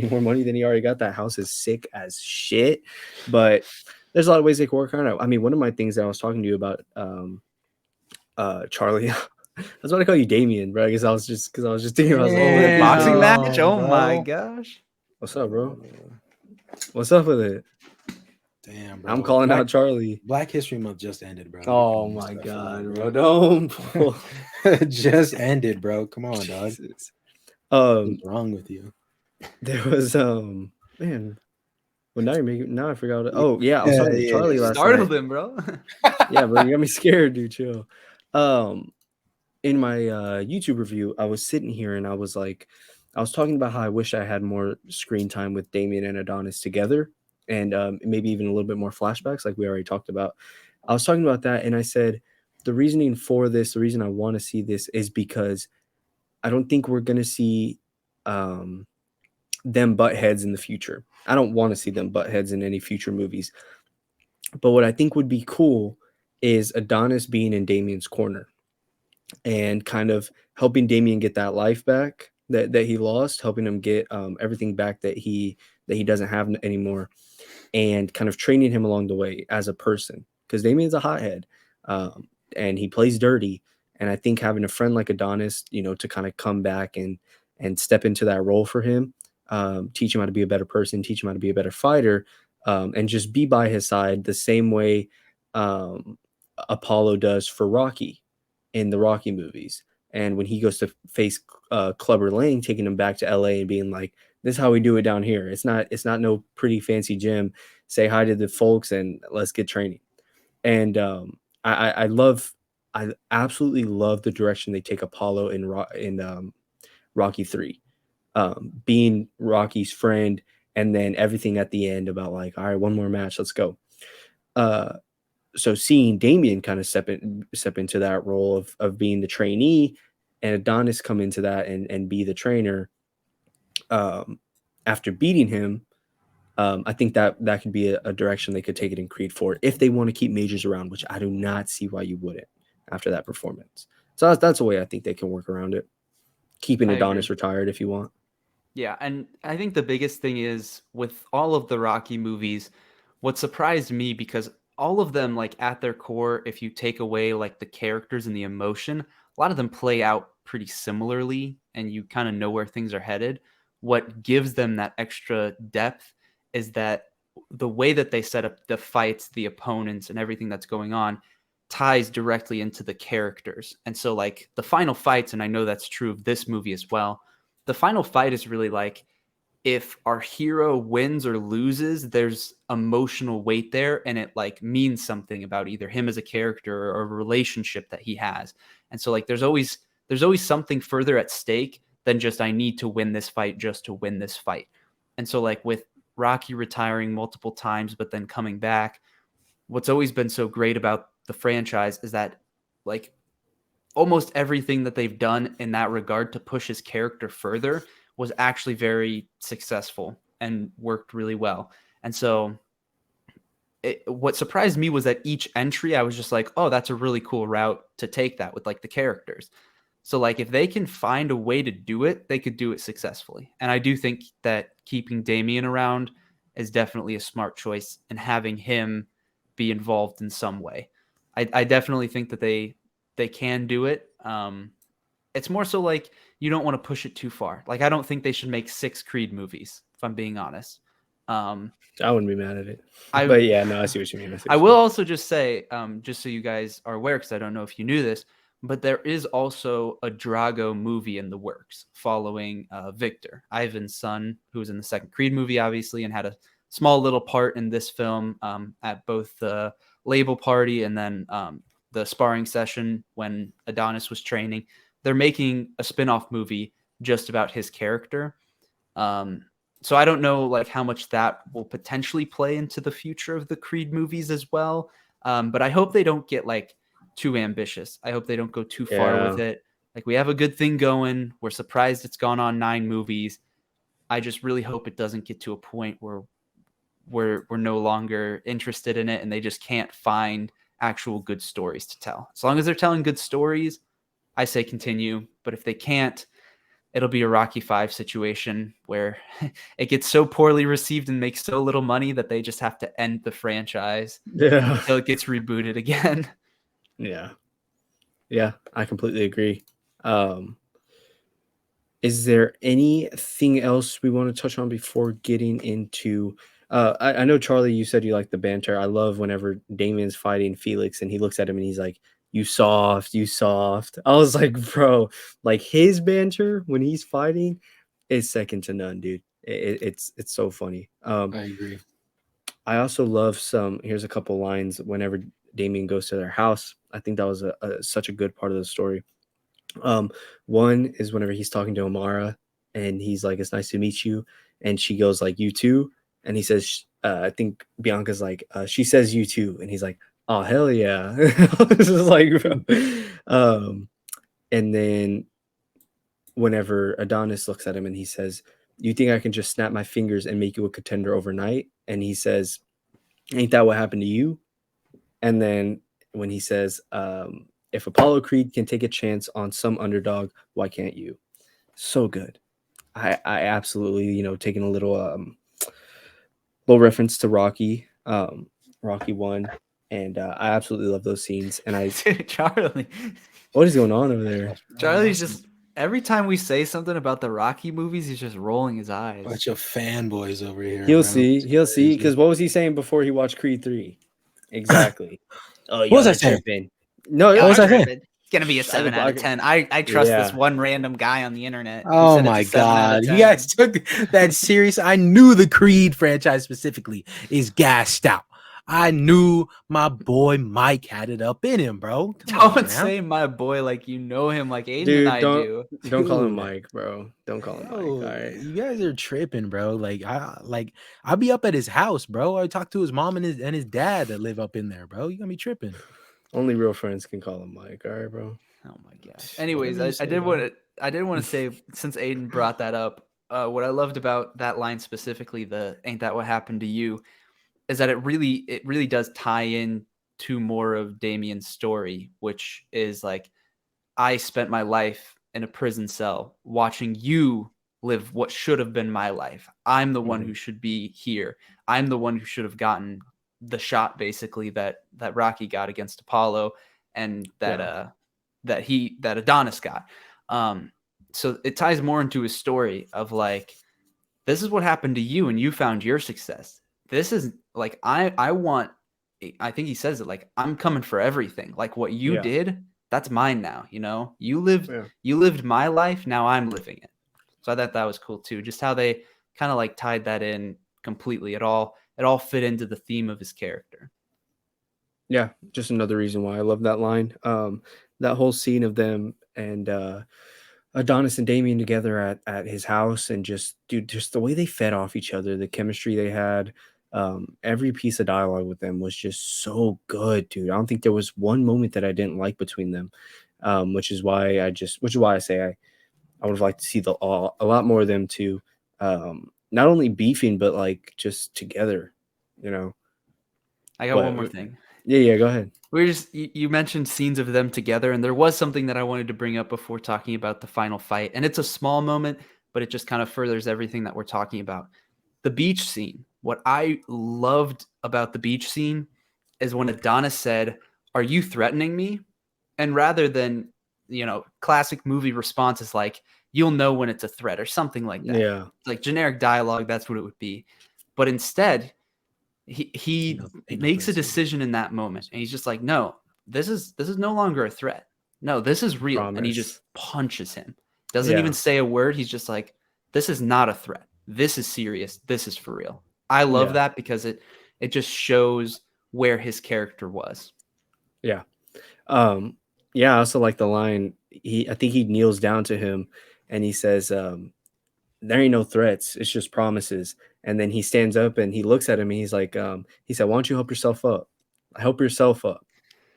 more money than he already got. That house is sick as shit. But there's a lot of ways they can work on it. I mean, one of my things that I was talking to you about, Charlie. That's what I call you, Damien, bro. Because I was just thinking about the boxing match. Oh my gosh! What's up, bro? What's up with it? Damn, bro. I'm calling out Charlie. Black History Month just ended, bro. Oh my god, bro. Don't just ended, bro. Come on, dog. What's wrong with you? There was man. Well, now I forgot. Oh yeah, I was talking to Charlie last night. Startled him, bro. Yeah, bro, you got me scared, dude. Chill. In my YouTube review, I was sitting here and I was talking about how I wish I had more screen time with Damien and Adonis together, and maybe even a little bit more flashbacks, like we already talked about. I was talking about that, and I said the reasoning for this, the reason I want to see this, is because I don't think we're gonna see them butt heads in the future. I don't want to see them butt heads in any future movies. But what I think would be cool is Adonis being in Damien's corner and kind of helping Damien get that life back that he lost, helping him get everything back that he doesn't have anymore, and kind of training him along the way as a person, because Damien's a hothead, and he plays dirty. And I think having a friend like Adonis, to kind of come back and step into that role for him, teach him how to be a better person, teach him how to be a better fighter, and just be by his side the same way Apollo does for Rocky in the Rocky movies. And when he goes to face Clubber Lang, taking him back to LA and being like, this is how we do it down here. It's not no pretty fancy gym. Say hi to the folks and let's get training. And I absolutely love the direction they take Apollo in Rocky 3, being Rocky's friend, and then everything at the end about like, all right, one more match, let's go. So seeing Damien kind of step into that role of being the trainee, and Adonis come into that and be the trainer, after beating him, I think that could be a direction they could take it in Creed 4 if they want to keep Majors around, which I do not see why you wouldn't after that performance. So that's a way I think they can work around it, keeping Adonis retired if you want. Yeah, and I think the biggest thing is with all of the Rocky movies, what surprised me, because all of them, like at their core, if you take away like the characters and the emotion, a lot of them play out pretty similarly, and you kind of know where things are headed. What gives them that extra depth is that the way that they set up the fights, the opponents, and everything that's going on ties directly into the characters. And so like the final fights, and I know that's true of this movie as well, the final fight is really like, if our hero wins or loses, there's emotional weight there, and it like means something about either him as a character or a relationship that he has. And so like there's always something further at stake than just I need to win this fight just to win this fight. And so like with Rocky retiring multiple times but then coming back, what's always been so great about the franchise is that like almost everything that they've done in that regard to push his character further was actually very successful and worked really well. And so what surprised me was that each entry, I was just like, oh, that's a really cool route to take that with like the characters. So like if they can find a way to do it, they could do it successfully. And I do think that keeping Damien around is definitely a smart choice and having him be involved in some way. I definitely think that they can do it. It's more so like you don't want to push it too far. Like I don't think they should make 6 Creed movies, if I'm being honest. I wouldn't be mad at it. I But yeah, no, I see what you mean. I will also just say, just so you guys are aware, because I don't know if you knew this, but there is also a Drago movie in the works following Victor, Ivan's son, who was in the second Creed movie, obviously, and had a small little part in this film at both the label party and then the sparring session when Adonis was training. They're making a spin-off movie just about his character. So I don't know like how much that will potentially play into the future of the Creed movies as well. But I hope they don't get like too ambitious. I hope they don't go too far with it. Like we have a good thing going. We're surprised it's gone on 9 movies. I just really hope it doesn't get to a point where we're no longer interested in it and they just can't find actual good stories to tell. As long as they're telling good stories, I say continue. But if they can't, it'll be a Rocky 5 situation where it gets so poorly received and makes so little money that they just have to end the franchise until it gets rebooted again. Yeah, I completely agree. Is there anything else we want to touch on before getting into I know Charlie, you said you like the banter. I love whenever Damien's fighting Felix and he looks at him and he's like, you soft, you soft. I was like, bro, like his banter when he's fighting is second to none, dude. It's so funny. I agree. I also love here's a couple lines whenever Damien goes to their house. I think that was such a good part of the story. One is whenever he's talking to Amara and he's like, it's nice to meet you. And she goes like, you too. And he says, I think Bianca's like, she says you too. And he's like, oh, hell yeah. This is like, bro. And then whenever Adonis looks at him and he says, you think I can just snap my fingers and make you a contender overnight? And he says, ain't that what happened to you? And then when he says, if Apollo Creed can take a chance on some underdog, why can't you? So good. I absolutely, taking a little reference to Rocky, Rocky 1. And I absolutely love those scenes. And Charlie, what is going on over there? Charlie's just every time we say something about the Rocky movies, he's just rolling his eyes. Bunch of fanboys over here. He'll see. Because what was he saying before he watched Creed 3? Exactly. Oh, what was I saying? No, what was I saying? It's gonna be a 7 out of 10. I trust this one random guy on the internet. Oh my god, you guys took that serious. I knew the Creed franchise specifically is gassed out. I knew my boy Mike had it up in him, bro. Don't say my boy like you know him like Aiden and I do. Don't call him Mike, bro. Don't call him Mike. All right. You guys are tripping, bro. I'll be up at his house, bro. I talk to his mom and his dad that live up in there, bro. You gonna be tripping. Only real friends can call him Mike. All right, bro. Oh my gosh. Anyways, I did want to say, since Aiden brought that up, what I loved about that line specifically, the "Ain't that what happened to you," is that it really does tie in to more of Damien's story, which is like, I spent my life in a prison cell watching you live what should have been my life. I'm the one who should be here. I'm the one who should have gotten the shot basically that Rocky got against Apollo and that Adonis got. So it ties more into his story of like, this is what happened to you and you found your success. This is like, I think he says it like, I'm coming for everything. Like what you did, that's mine now. You lived my life. Now I'm living it. So I thought that was cool too. Just how they kind of like tied that in completely. It all fit into the theme of his character. Yeah, just another reason why I love that line. That whole scene of them and Adonis and Damien together at his house, and just the way they fed off each other, the chemistry they had, every piece of dialogue with them was just so good, dude. I don't think there was one moment that I didn't like between them, which is why I say I would have liked to see a lot more of them too. Not only beefing, but like just together, I got What? one more thing. Yeah, go ahead. You mentioned scenes of them together, and there was something that I wanted to bring up before talking about the final fight. And it's a small moment, but it just kind of furthers everything that we're talking about. The beach scene. What I loved about the beach scene is when Adonis said, "Are you threatening me?" And rather than, classic movie responses like, "You'll know when it's a threat," or something like that. Yeah. Like generic dialogue, that's what it would be. But instead, he Ain't no makes a threats here. decision in that moment, and he's just like, "No, this is no longer a threat. No, this is real." And he just Promise. punches him. Doesn't Yeah. even say a word. He's just like, "This is not a threat. This is serious. This is for real." I love Yeah. that because it just shows where his character was. Yeah. Yeah, I also like the line. I think he kneels down to him and he says, there ain't no threats, it's just promises. And then he stands up and he looks at him and he's like, he said, why don't you help yourself up? Help yourself up.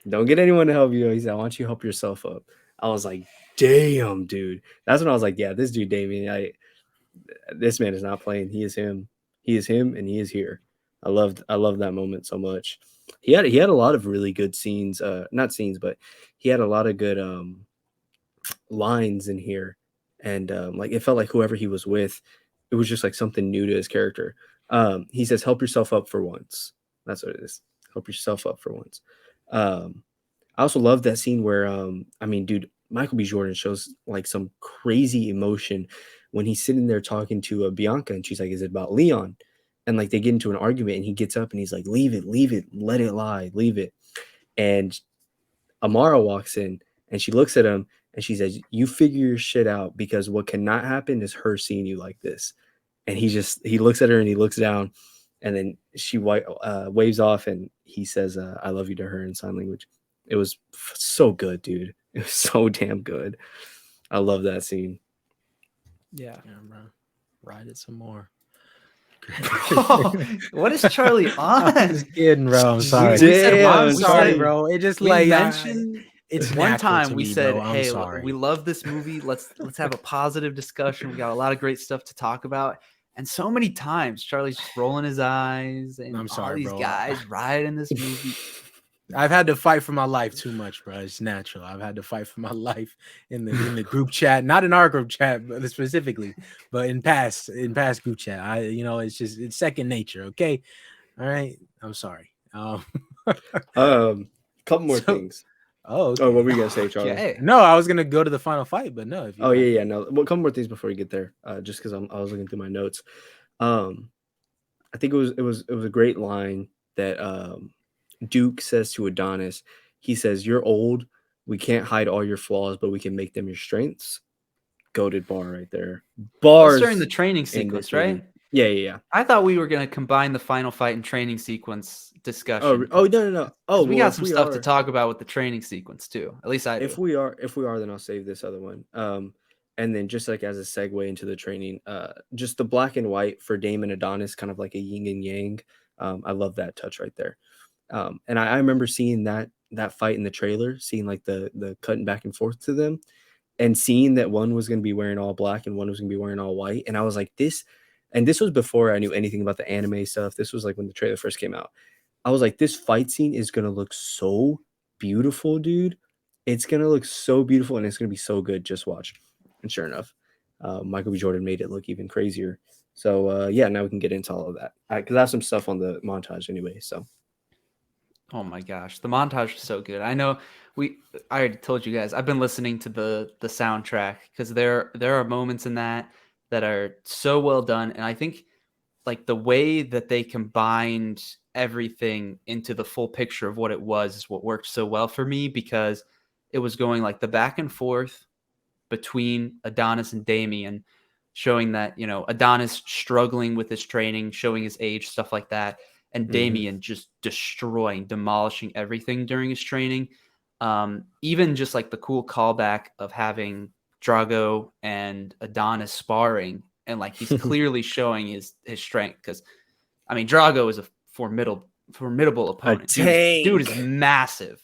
Don't get anyone to help you. He said, why don't you help yourself up? I was like, damn, dude. That's when I was like, yeah, this dude, Damien, this man is not playing. He is him. He is him and he is here. I loved that moment so much. He had a lot of really good scenes, not scenes, but he had a lot of good lines in here. And like it felt like whoever he was with, it was just like something new to his character. He says, help yourself up for once. That's what it is. Help yourself up for once. I also love that scene where I mean, dude, Michael B. Jordan shows like some crazy emotion when he's sitting there talking to Bianca and she's like, is it about Leon? And like they get into an argument and he gets up and he's like, leave it, let it lie, leave it. And Amara walks in and she looks at him and she says, you figure your shit out, because what cannot happen is her seeing you like this. And he looks at her and he looks down and then she waves off and he says, I love you to her in sign language. It was so good, dude. It was so damn good. I love that scene. Yeah. Bro. Ride it some more. What is Charlie on? I'm just kidding, bro. I'm sorry. Damn, I'm sorry, bro. It just We like mentioned it's one natural time to we me, said, bro. I'm "Hey, sorry. we love this movie. Let's have a positive discussion. We got a lot of great stuff to talk about." And so many times Charlie's just rolling his eyes and I'm sorry, all these bro. guys riding this movie. I've had to fight for my life too much, bro. It's natural. I've had to fight for my life in the group chat, not in our group chat but specifically, but in past group chat. It's second nature. Okay, all right. I'm sorry. Couple more things. Oh, okay. Oh, what were you gonna say, Charlie? Okay. No, I was gonna go to the final fight, but no. If you Yeah. No, well, a couple more things before you get there. Just because I was looking through my notes. I think it was a great line that Duke says to Adonis. He says, "You're old. We can't hide all your flaws, but we can make them your strengths." Goated bar right there. Bars That's during the training in sequence, this movie. right? Yeah. I thought we were gonna combine the final fight and training sequence discussion. No. Oh, we well, got some stuff to talk about with the training sequence too. At least I do. If we are, then I'll save this other one. And then just like as a segue into the training, just the black and white for Dame and Adonis, kind of like a yin and yang. I love that touch right there. And I remember seeing that fight in the trailer, seeing like the cutting back and forth to them, and seeing that one was going to be wearing all black and one was going to be wearing all white. And I was like, this was before I knew anything about the anime stuff. This was like when the trailer first came out. I was like, this fight scene is going to look so beautiful, dude. It's going to look so beautiful and it's going to be so good. Just watch. And sure enough, Michael B. Jordan made it look even crazier. So, yeah, now we can get into all of that. Because I have some stuff on the montage anyway, so. Oh my gosh, the montage was so good. I know I already told you guys, I've been listening to the soundtrack because there are moments in that are so well done. And I think like the way that they combined everything into the full picture of what it was is what worked so well for me, because it was going like the back and forth between Adonis and Damien, showing that, Adonis struggling with his training, showing his age, stuff like that. And Damien just demolishing everything during his training. Even just like the cool callback of having Drago and Adonis sparring, and like he's clearly showing his strength, because I mean Drago is a formidable opponent. Dude is massive.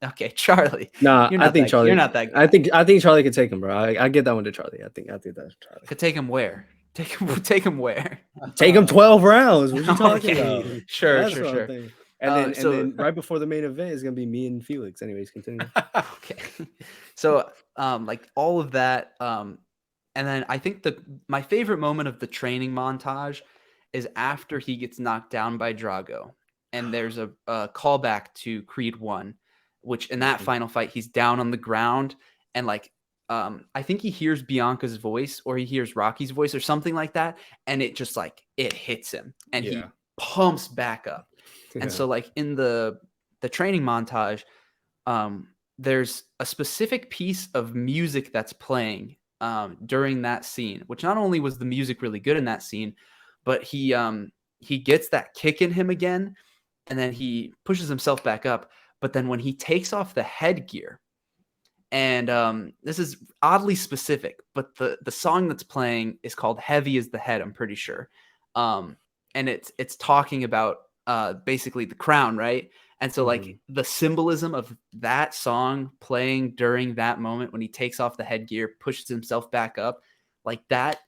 Okay, Charlie. Nah, I think Charlie. You're not that guy. I think Charlie could take him, bro. I get that one to Charlie. I think that's Charlie. Could take him where? Take him where? Take him 12 rounds. What are you talking Okay. about? Sure. That's what I'm thinking. And then right before the main event is gonna be me and Felix. Anyways, continue. Okay. So like all of that, and then I think my favorite moment of the training montage is after he gets knocked down by Drago, and there's a callback to Creed 1, which in that final fight he's down on the ground, and like I think he hears Bianca's voice or he hears Rocky's voice or something like that, and it just like it hits him and he pumps back up. And so like in the training montage, there's a specific piece of music that's playing during that scene, which not only was the music really good in that scene, but he gets that kick in him again, and then he pushes himself back up. But then when he takes off the headgear, and this is oddly specific, but the song that's playing is called "Heavy Is the Head," I'm pretty sure, and it's talking about basically the crown, right? And so like the symbolism of that song playing during that moment when he takes off the headgear, pushes himself back up, like that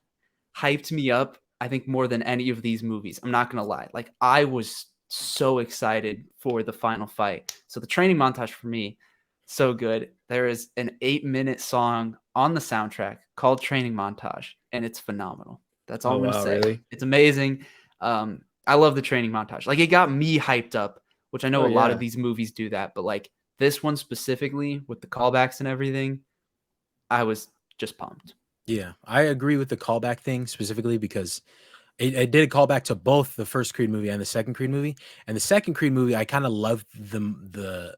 hyped me up, I think, more than any of these movies. I'm not going to lie. Like I was so excited for the final fight. So the training montage for me, so good. There is an 8-minute song on the soundtrack called Training Montage, and it's phenomenal. That's all I'm going to say. Really? It's amazing. I love the training montage. Like it got me hyped up, which I know a lot of these movies do that, but like this one specifically with the callbacks and everything, I was just pumped. Yeah, I agree with the callback thing specifically because it did a callback to both the first Creed movie and the second Creed movie. And the second Creed movie, I kind of loved the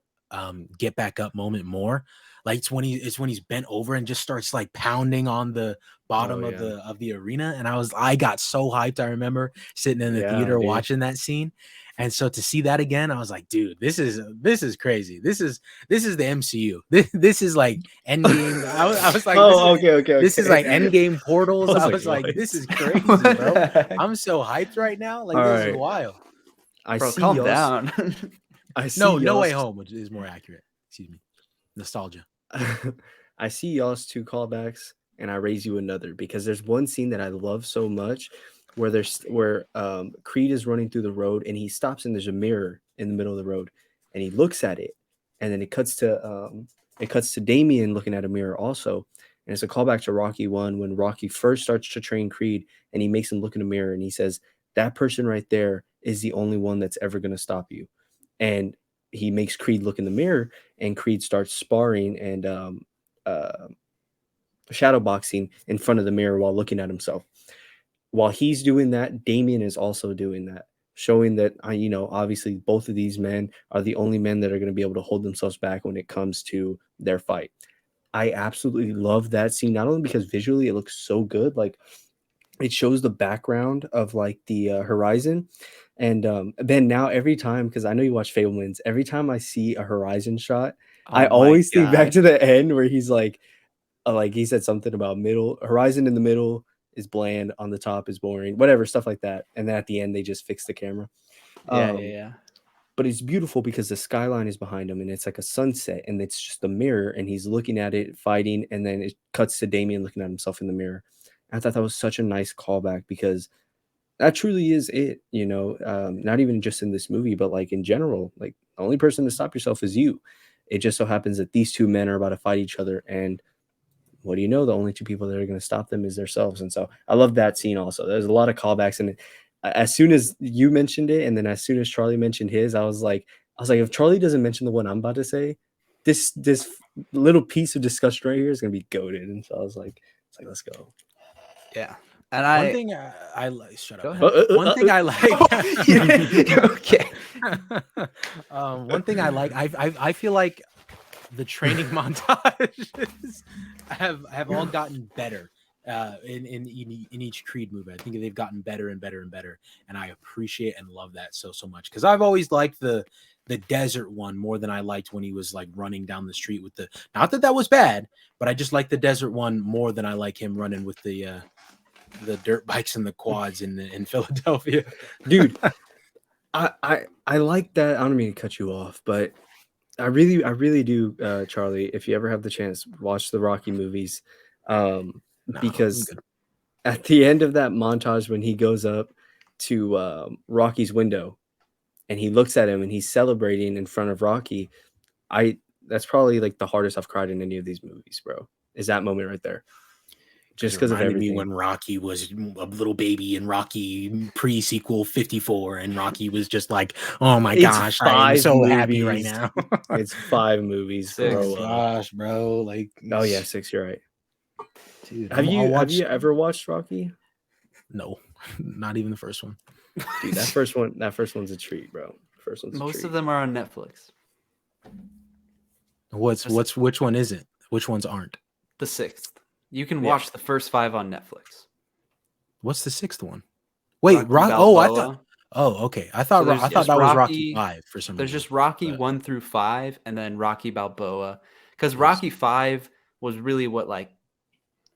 get back up moment more. Like it's when he's bent over and just starts like pounding on the bottom of the arena. And I got so hyped. I remember sitting in the theater watching that scene. And so to see that again, I was like, dude, this is crazy. This is the MCU. This is like Endgame. I was like, okay. This is like Endgame portals. I was like, this is crazy, bro. I'm so hyped right now. Like this is wild. Bro, calm down. No Way Home, which is more accurate. Excuse me. Nostalgia. I see y'all's 2 callbacks, and I raise you another because there's one scene that I love so much where Creed is running through the road and he stops and there's a mirror in the middle of the road and he looks at it, and then it cuts to Damien looking at a mirror also, and it's a callback to Rocky 1 when Rocky first starts to train Creed and he makes him look in a mirror and he says, that person right there is the only one that's ever going to stop you. And he makes Creed look in the mirror, and Creed starts sparring and shadow boxing in front of the mirror while looking at himself. While he's doing that, Damien is also doing that, showing that, obviously both of these men are the only men that are going to be able to hold themselves back when it comes to their fight. I absolutely love that scene, not only because visually it looks so good, like it shows the background of like the horizon. And Ben, now every time, because I know you watch Fablemans, every time I see a horizon shot, I always think back to the end where he's like he said something about middle horizon in the middle is bland, on the top is boring, whatever, stuff like that. And then at the end, they just fix the camera. Yeah. But it's beautiful because the skyline is behind him and it's like a sunset and it's just a mirror and he's looking at it fighting. And then it cuts to Damien looking at himself in the mirror. I thought that was such a nice callback because that truly is it, not even just in this movie, but like in general, like the only person to stop yourself is you. It just so happens that these 2 men are about to fight each other. And what do you know? The only 2 people that are going to stop them is themselves. And so I love that scene also. There's a lot of callbacks. And as soon as you mentioned it, and then as soon as Charlie mentioned his, I was like, if Charlie doesn't mention the one I'm about to say, this little piece of discussion right here is going to be goated. And so I was like, let's go. Yeah. And one thing I like. Shut up. One thing I like. Okay. One thing I like. I feel like the training montages have all gotten better in each Creed movie. I think they've gotten better and better and better, and I appreciate and love that so much because I've always liked the desert one more than I liked when he was like running down the street with the. Not that was bad, but I just like the desert one more than I like him running with the dirt bikes and the quads in Philadelphia. Dude, I like that. I don't mean to cut you off, but I really do, Charlie. If you ever have the chance, watch the Rocky movies, because at the end of that montage when he goes up to Rocky's window and he looks at him and he's celebrating in front of Rocky. That's probably like the hardest I've cried in any of these movies, bro. Is that moment right there. Just because of reminded everything. me when Rocky was a little baby in Rocky pre-sequel 54, and Rocky was just like, "Oh my gosh, I'm so happy right now." It's 5 movies. Six. Oh my gosh, bro! Like, Oh yeah, 6. You're right. dude, Have you ever watched Rocky? No, not even the first one. Dude, that first one's a treat, bro. First one's Most of them are on Netflix. Which one is it? Which ones aren't? The 6th. You can watch the first 5 on Netflix. What's the 6th one? Wait, Rocky I Balboa. thought. Oh, okay. I thought So that was Rocky 5 for some reason. There's just Rocky 1 through 5, and then Rocky Balboa. Because Rocky 5 was really what, like,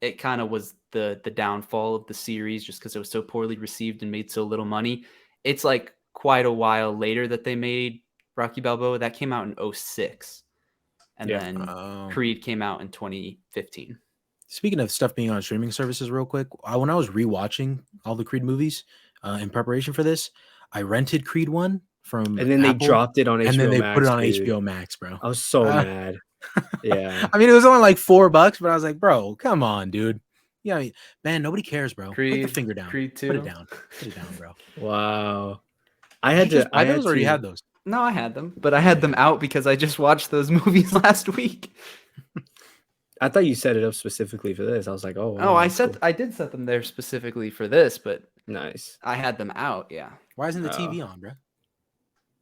it kind of was the downfall of the series, just because it was so poorly received and made so little money. It's like quite a while later that they made Rocky Balboa. That came out in 2006, and then Creed came out in 2015. Speaking of stuff being on streaming services, real quick, when I was rewatching all the Creed movies in preparation for this, I rented Creed 1 from and then Apple, they dropped it on HBO and then they Max, put it on dude. HBO Max, bro. I was so mad. Yeah. I mean, it was only like $4, but I was like, bro, come on, dude. Yeah, man, nobody cares, bro. Creed, put the finger down. Creed 2. Put it down. Put it down, bro. Wow. I had those, or you had those? No, I had them, but I had them out because I just watched those movies last week. I thought you set it up specifically for this. I was like, oh, wow, I did set them there specifically for this, but nice. I had them out. Yeah. Why isn't the TV on, bro?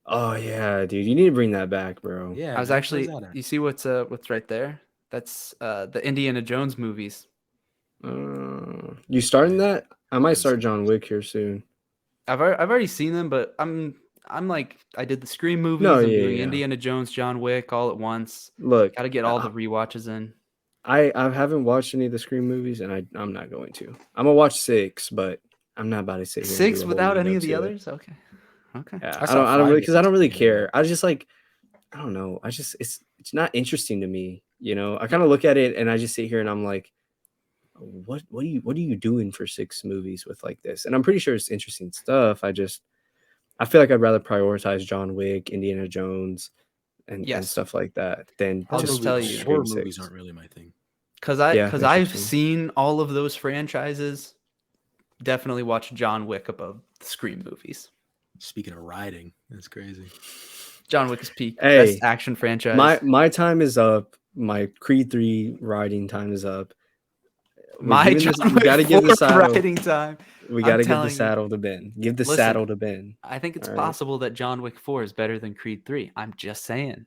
Oh yeah, dude, you need to bring that back, bro. Yeah, I was actually. You see what's right there? That's the Indiana Jones movies. You starting that? I might start John Wick here soon. I've already seen them, but I'm like, I did the Scream movies. No, I'm yeah, doing yeah. Indiana Jones, John Wick all at once. Look, Got to get all the rewatches in. I haven't watched any of the Scream movies, and I'm not going to. I'm gonna watch 6, but I'm not about to sit here. 6 without any of the others? Okay. Yeah, I don't really, because I don't really care. I just like, I don't know. It's not interesting to me. You know, I kind of look at it and I just sit here and I'm like, what are you doing for 6 movies with like this? And I'm pretty sure it's interesting stuff. I feel like I'd rather prioritize John Wick, Indiana Jones, and stuff like that than I'll just tell you, horror movies aren't really my thing. Because I've seen all of those franchises. Definitely watch John Wick above the Scream movies. Speaking of riding, that's crazy. John Wick is peak. Hey, best action franchise. My time is up. My Creed 3 riding time is up. We gotta give the saddle riding time. We gotta give the saddle to Ben. Give the saddle to Ben. I think it's possible that John Wick 4 is better than Creed 3. I'm just saying.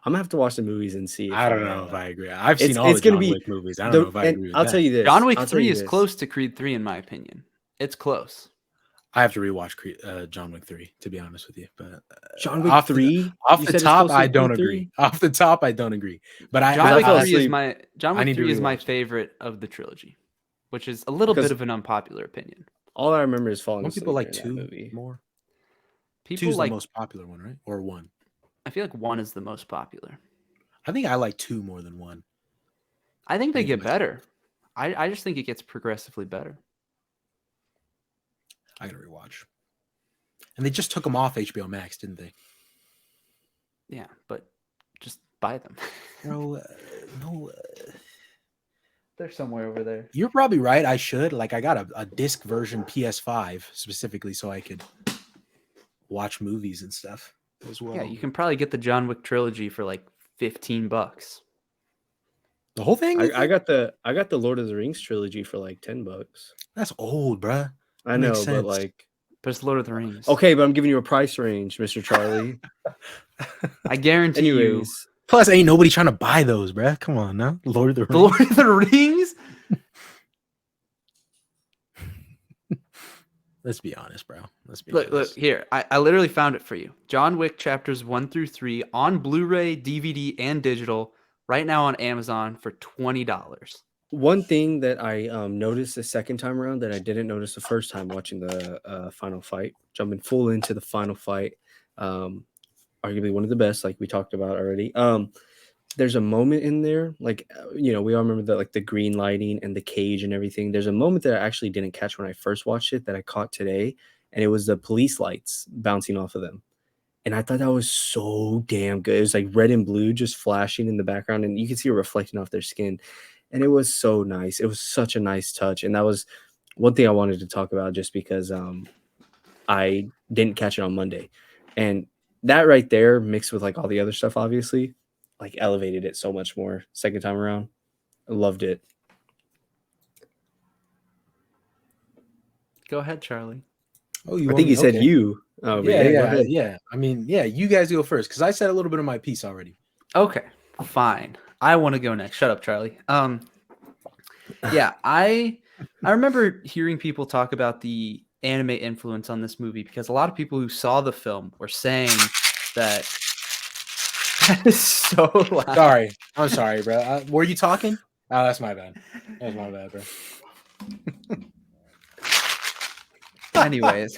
I'm gonna have to watch the movies and see. I don't know if I agree. I've seen all the John Wick movies. I don't know if I agree with that. I'll tell you this. John Wick 3 is close to Creed 3 in my opinion. It's close. I have to rewatch John Wick 3 to be honest with you. But John Wick 3 off the top, I don't agree. Off the top, I don't agree. But John Wick 3 is my favorite of the trilogy, which is a little bit of an unpopular opinion. All I remember is falling asleep. People like 2 more. People 2's like the most popular one, right? Or 1? I feel like 1 is the most popular. I think I like 2 more than 1. I think they get better. I just think it gets progressively better. I gotta rewatch. And they just took them off HBO Max, didn't they? Yeah, but just buy them. Bro, no. They're somewhere over there. You're probably right. I should. Like, I got a disc version PS5 specifically so I could watch movies and stuff as well. Yeah, you can probably get the John Wick trilogy for like $15. The whole thing? I got the Lord of the Rings trilogy for like $10. That's old, bruh. I know, but like, but it's Lord of the Rings. Okay, but I'm giving you a price range, Mr. Charlie. I guarantee you. Plus, ain't nobody trying to buy those, bruh. Come on now, Lord of the Rings. Lord of the Rings. Let's be honest, bro. Let's be honest. Look here. I literally found it for you. John Wick chapters 1 through 3 on Blu-ray, DVD, and digital right now on Amazon for $20. One thing that I noticed the second time around that I didn't notice the first time watching the final fight, jumping full into the final fight, arguably one of the best, like we talked about already. There's a moment in there, like, we all remember the green lighting and the cage and everything. There's a moment that I actually didn't catch when I first watched it that I caught today, and it was the police lights bouncing off of them. And I thought that was so damn good. It was like red and blue just flashing in the background, and you can see it reflecting off their skin. And it was so nice. It was such a nice touch. And that was one thing I wanted to talk about just because I didn't catch it on Monday. And that right there, mixed with like all the other stuff, obviously, like elevated it so much more second time around. I loved it. Go ahead, Charlie. Oh, I think you said okay. you. Oh, but Yeah, go yeah, ahead. yeah. I mean, yeah, you guys go first because I said a little bit of my piece already. Okay, fine. I want to go next. Shut up, Charlie. Yeah, I remember hearing people talk about the anime influence on this movie because a lot of people who saw the film were saying that that is so loud. Sorry, I'm sorry, bro. Were you talking? Oh, that's my bad. That's my bad, bro. Anyways,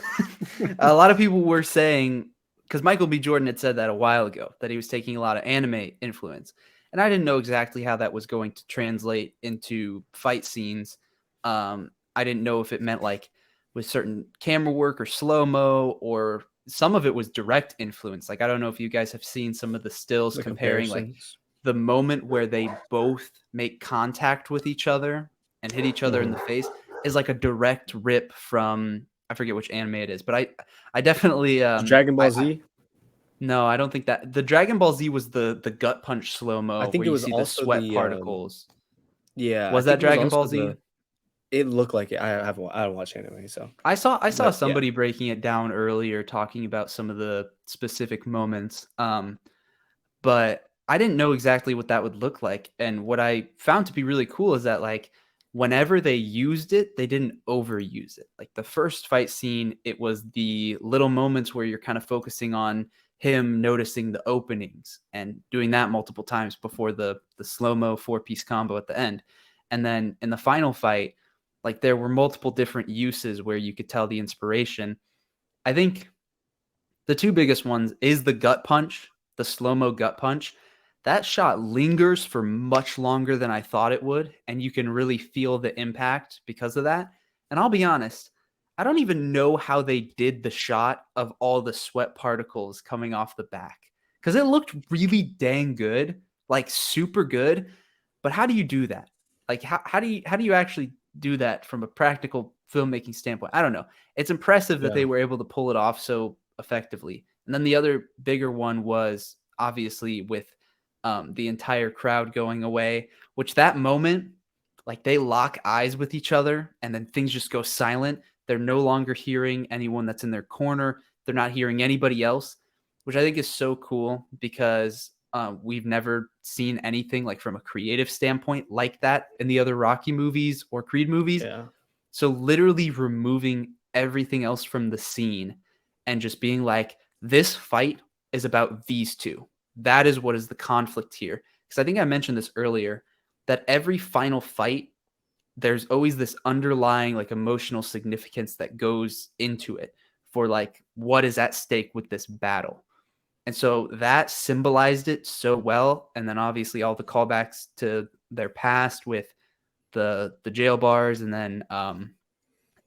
a lot of people were saying, because Michael B. Jordan had said that a while ago, that he was taking a lot of anime influence. And I didn't know exactly how that was going to translate into fight scenes. I didn't know if it meant like with certain camera work or slow-mo, or some of it was direct influence. Like, I don't know if you guys have seen some of the stills The comparing like comparisons. the moment where they both make contact with each other and hit each other in the face is like a direct rip from, I forget which anime it is, but I definitely Dragon Ball Z. no, I don't think that the Dragon Ball Z was the gut punch slow mo I think where it you was see the also sweat the particles. yeah. I Was that think it was Dragon Ball also Z? it looked like it. I don't watch anime, so I saw but yeah. somebody breaking it down earlier, talking about some of the specific moments. But I didn't know exactly what that would look like. And what I found to be really cool is that like whenever they used it, they didn't overuse it. Like the first fight scene, it was the little moments where you're kind of focusing on him noticing the openings and doing that multiple times before the slow-mo 4-piece combo at the end. And then in the final fight, like there were multiple different uses where you could tell the inspiration. I think the two biggest ones is the gut punch, the slow-mo gut punch. That shot lingers for much longer than I thought it would, and you can really feel the impact because of that. And I'll be honest, I don't even know how they did the shot of all the sweat particles coming off the back because it looked really dang good, like super good. But how do you do that? Like how do you actually do that from a practical filmmaking standpoint? I don't know. It's impressive that Yeah. they were able to pull it off so effectively. And then the other bigger one was obviously with the entire crowd going away, which that moment, like they lock eyes with each other and then things just go silent. They're no longer hearing anyone that's in their corner. They're not hearing anybody else, which I think is so cool because we've never seen anything like from a creative standpoint like that in the other Rocky movies or Creed movies. Yeah. So literally removing everything else from the scene and just being like, this fight is about these two. That is what is the conflict here. Because I think I mentioned this earlier, that every final fight, there's always this underlying like emotional significance that goes into it for like what is at stake with this battle. And so that symbolized it so well. And then obviously all the callbacks to their past with the jail bars, and then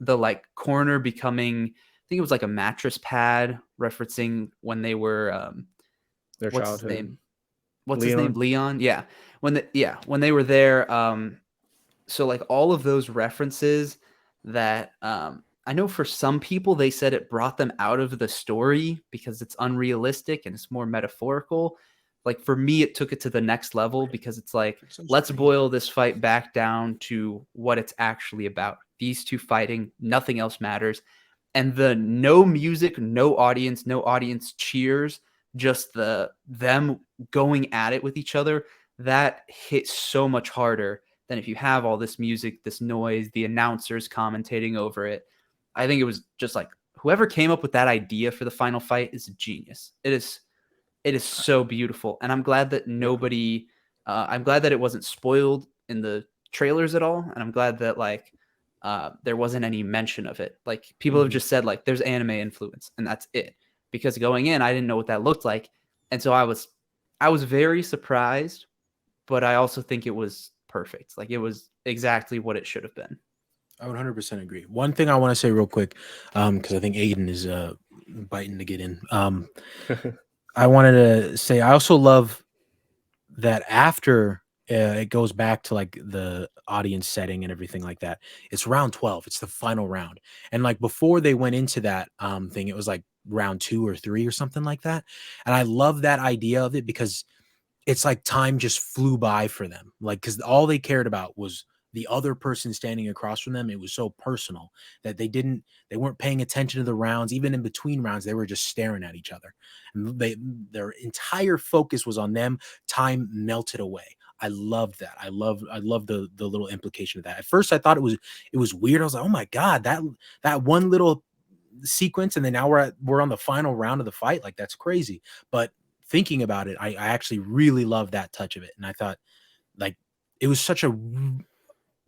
the like corner becoming, I think it was like a mattress pad, referencing when they were Their what's his childhood. name? What's his name? Leon. Leon. Yeah. When they were there. So like all of those references that I know for some people they said it brought them out of the story because it's unrealistic and it's more metaphorical. Like for me, it took it to the next level because it's like, let's boil this fight back down to what it's actually about. These two fighting, nothing else matters. And the no music, no audience cheers, just them going at it with each other, that hits so much harder than if you have all this music, this noise, the announcers commentating over it. I think it was just like whoever came up with that idea for the final fight is a genius. It is so beautiful, and I'm glad that nobody. I'm glad that it wasn't spoiled in the trailers at all, and I'm glad that like there wasn't any mention of it. Like people have just said like there's anime influence, and that's it. Because going in, I didn't know what that looked like, and so I was very surprised, but I also think it was perfect. Like it was exactly what it should have been. I would 100% agree. One thing I want to say real quick, because I think Aiden is biting to get in. I wanted to say I also love that after it goes back to like the audience setting and everything like that. It's round 12. It's the final round. And like before they went into that thing, it was like round 2 or 3 or something like that. And I love that idea of it because it's like time just flew by for them. Like, because all they cared about was the other person standing across from them. It was so personal that they weren't paying attention to the rounds. Even in between rounds, they were just staring at each other. And their entire focus was on them. Time melted away. I loved that. I love the little implication of that. At first, I thought it was weird. I was like, oh my God, that one little sequence, and then now we're on the final round of the fight. Like, that's crazy. But thinking about it, I actually really love that touch of it. And I thought, like, it was such a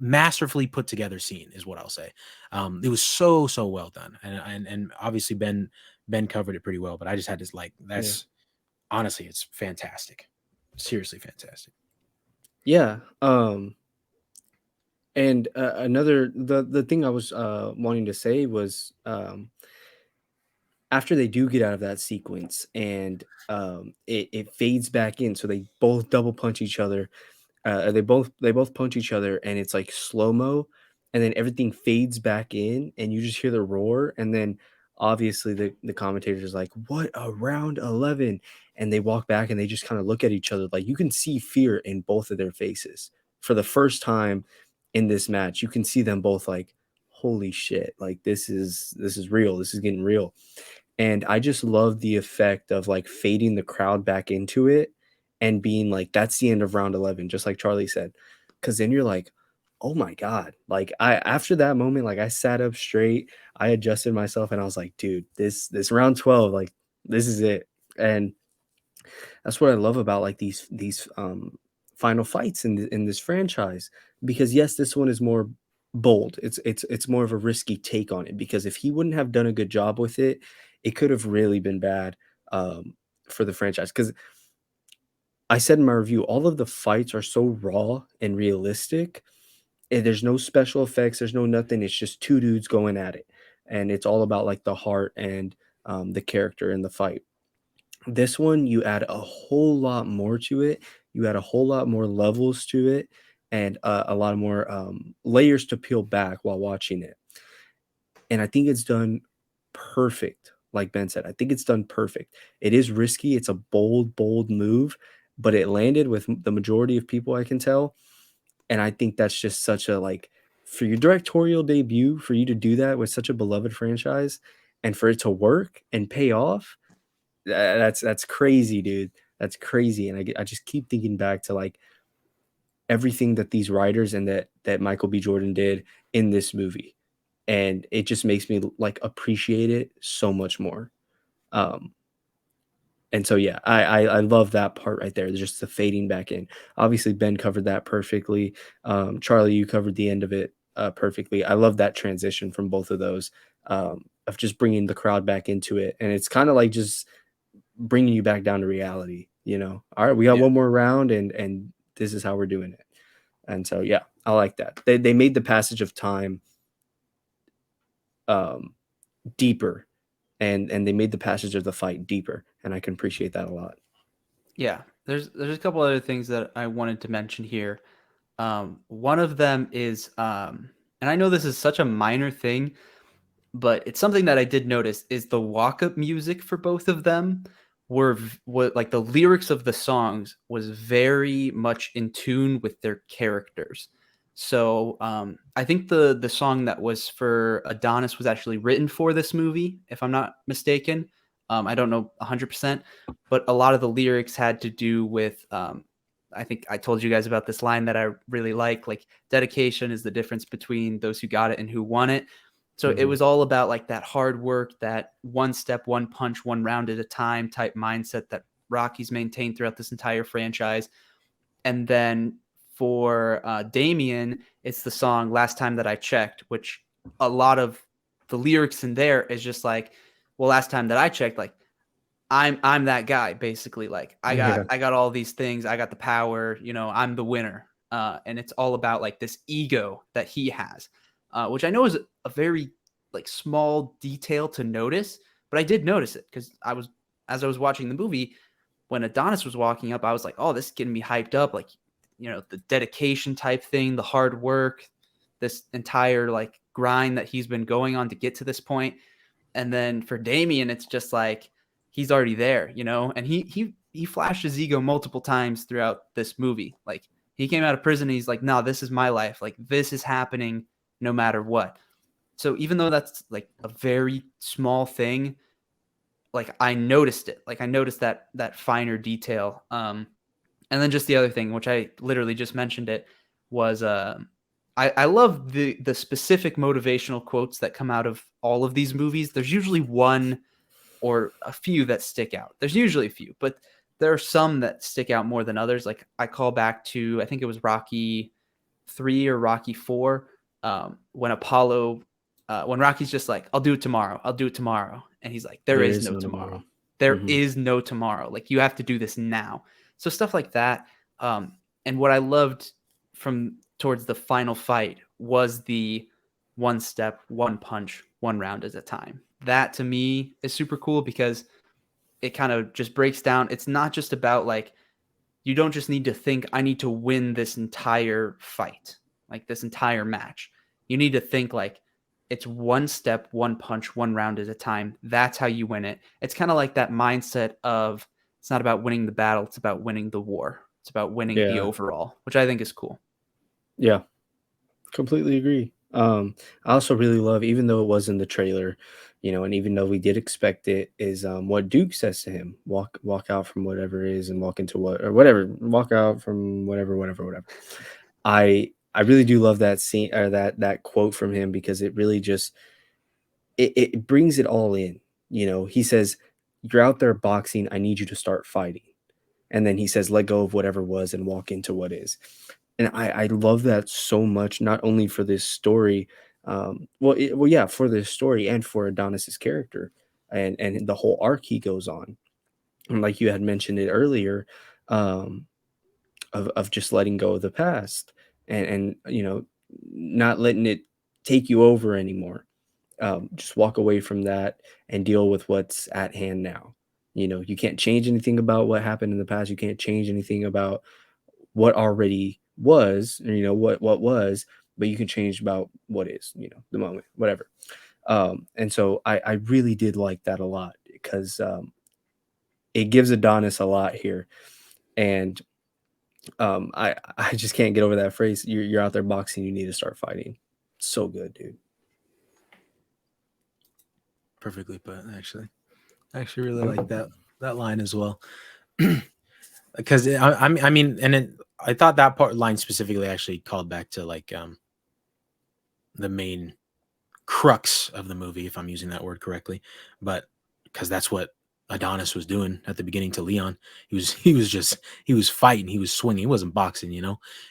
masterfully put together scene is what I'll say. It was so well done. And obviously Ben covered it pretty well, but I just had to like, that's honestly, it's fantastic. Seriously fantastic. Yeah. And another the thing I was wanting to say was after they do get out of that sequence and it fades back in, so they both double punch each other. They both punch each other, and it's like slow mo, and then everything fades back in, and you just hear the roar, and then obviously the commentator is like, "What a round 11!" And they walk back, and they just kind of look at each other, like you can see fear in both of their faces for the first time in this match. You can see them both like, "Holy shit! Like this is real. This is getting real." And I just love the effect of like fading the crowd back into it and being like, that's the end of round 11, just like Charlie said. Cause then you're like, oh my God. Like after that moment, like I sat up straight, I adjusted myself and I was like, dude, this round 12, like this is it. And that's what I love about like these final fights in this franchise. Because yes, this one is more bold. It's more of a risky take on it because if he wouldn't have done a good job with it, it could have really been bad for the franchise. Because I said in my review, all of the fights are so raw and realistic. And there's no special effects. There's no nothing. It's just two dudes going at it, and it's all about like the heart and the character in the fight. This one, you add a whole lot more to it. You add a whole lot more levels to it, and a lot of more layers to peel back while watching it. And I think it's done perfect. Like Ben said, I think it's done perfect. It is risky. It's a bold move, but it landed with the majority of people, I can tell. And I think that's just such a like for your directorial debut, for you to do that with such a beloved franchise and for it to work and pay off, that's crazy, dude. That's crazy. And I just keep thinking back to like everything that these writers and that Michael B. Jordan did in this movie. And it just makes me like appreciate it so much more. Um, and so yeah, I love that part right there. Just the fading back in. Obviously, Ben covered that perfectly. Charlie, you covered the end of it perfectly. I love that transition from both of those of just bringing the crowd back into it, and it's kind of like just bringing you back down to reality. All right, we got one more round, and this is how we're doing it. And so yeah, I like that. They made the passage of time deeper, and they made the passage of the fight deeper, and I can appreciate that a lot. Yeah, there's a couple other things that I wanted to mention here. One of them is, and I know this is such a minor thing, but it's something that I did notice is the walk-up music for both of them were like the lyrics of the songs was very much in tune with their characters. So I think the song that was for Adonis was actually written for this movie, if I'm not mistaken. I don't know 100%, but a lot of the lyrics had to do with I think I told you guys about this line that I really like dedication is the difference between those who got it and who won it. So it was all about like that hard work, that one step, one punch, one round at a time type mindset that Rocky's maintained throughout this entire franchise. And then for Damien, it's the song Last Time That I Checked, which a lot of the lyrics in there is just like, well, last time that I checked, like I'm that guy, basically. Like I got all these things, I got the power, I'm the winner. And it's all about like this ego that he has. which I know is a very like small detail to notice, but I did notice it because as I was watching the movie, when Adonis was walking up, I was like, oh, this is getting me hyped up. Like, the dedication type thing, the hard work, this entire like grind that he's been going on to get to this point. And then for Damien, it's just like he's already there, and he flashed his ego multiple times throughout this movie. Like he came out of prison and he's like, no, this is my life. Like this is happening no matter what. So even though that's like a very small thing, like I noticed it. Like I noticed that finer detail. And then just the other thing, which I literally just mentioned it, was I love the specific motivational quotes that come out of all of these movies. There's usually one or a few that stick out. There's usually a few, but there are some that stick out more than others. Like I call back to, I think it was Rocky 3 or Rocky 4, when when Rocky's just like, I'll do it tomorrow. I'll do it tomorrow. And he's like, there is no tomorrow. There is no tomorrow. Like you have to do this now. So stuff like that. And what I loved from towards the final fight was the one step, one punch, one round at a time. That to me is super cool because it kind of just breaks down. It's not just about like, you don't just need to think, I need to win this entire fight, like this entire match. You need to think like, it's one step, one punch, one round at a time. That's how you win it. It's kind of like that mindset of it's not about winning the battle. It's about winning the war. It's about winning the overall, which I think is cool. Yeah, completely agree. I also really love, even though it was in the trailer, and even though we did expect it, is what Duke says to him: walk out from whatever is and walk into whatever, walk out from whatever. I really do love that scene, or that quote from him, because it really just it brings it all in. He says, "You're out there boxing. I need you to start fighting." And then he says, "Let go of whatever was and walk into what is." And I love that so much, not only for this story, for this story and for Adonis's character, and the whole arc he goes on. And like you had mentioned it earlier, um, of just letting go of the past, and not letting it take you over anymore. Just walk away from that and deal with what's at hand now. You can't change anything about what happened in the past. You can't change anything about what already was, what was, but you can change about what is, the moment, whatever. And so I really did like that a lot, because it gives Adonis a lot here. And I just can't get over that phrase. You're out there boxing, you need to start fighting. So good, dude. Perfectly put, actually. I actually really like that line as well. Because I mean, and I thought that line specifically actually called back to like the main crux of the movie, if I'm using that word correctly. But because that's what Adonis was doing at the beginning to Leon. He was fighting, he was swinging, he wasn't boxing,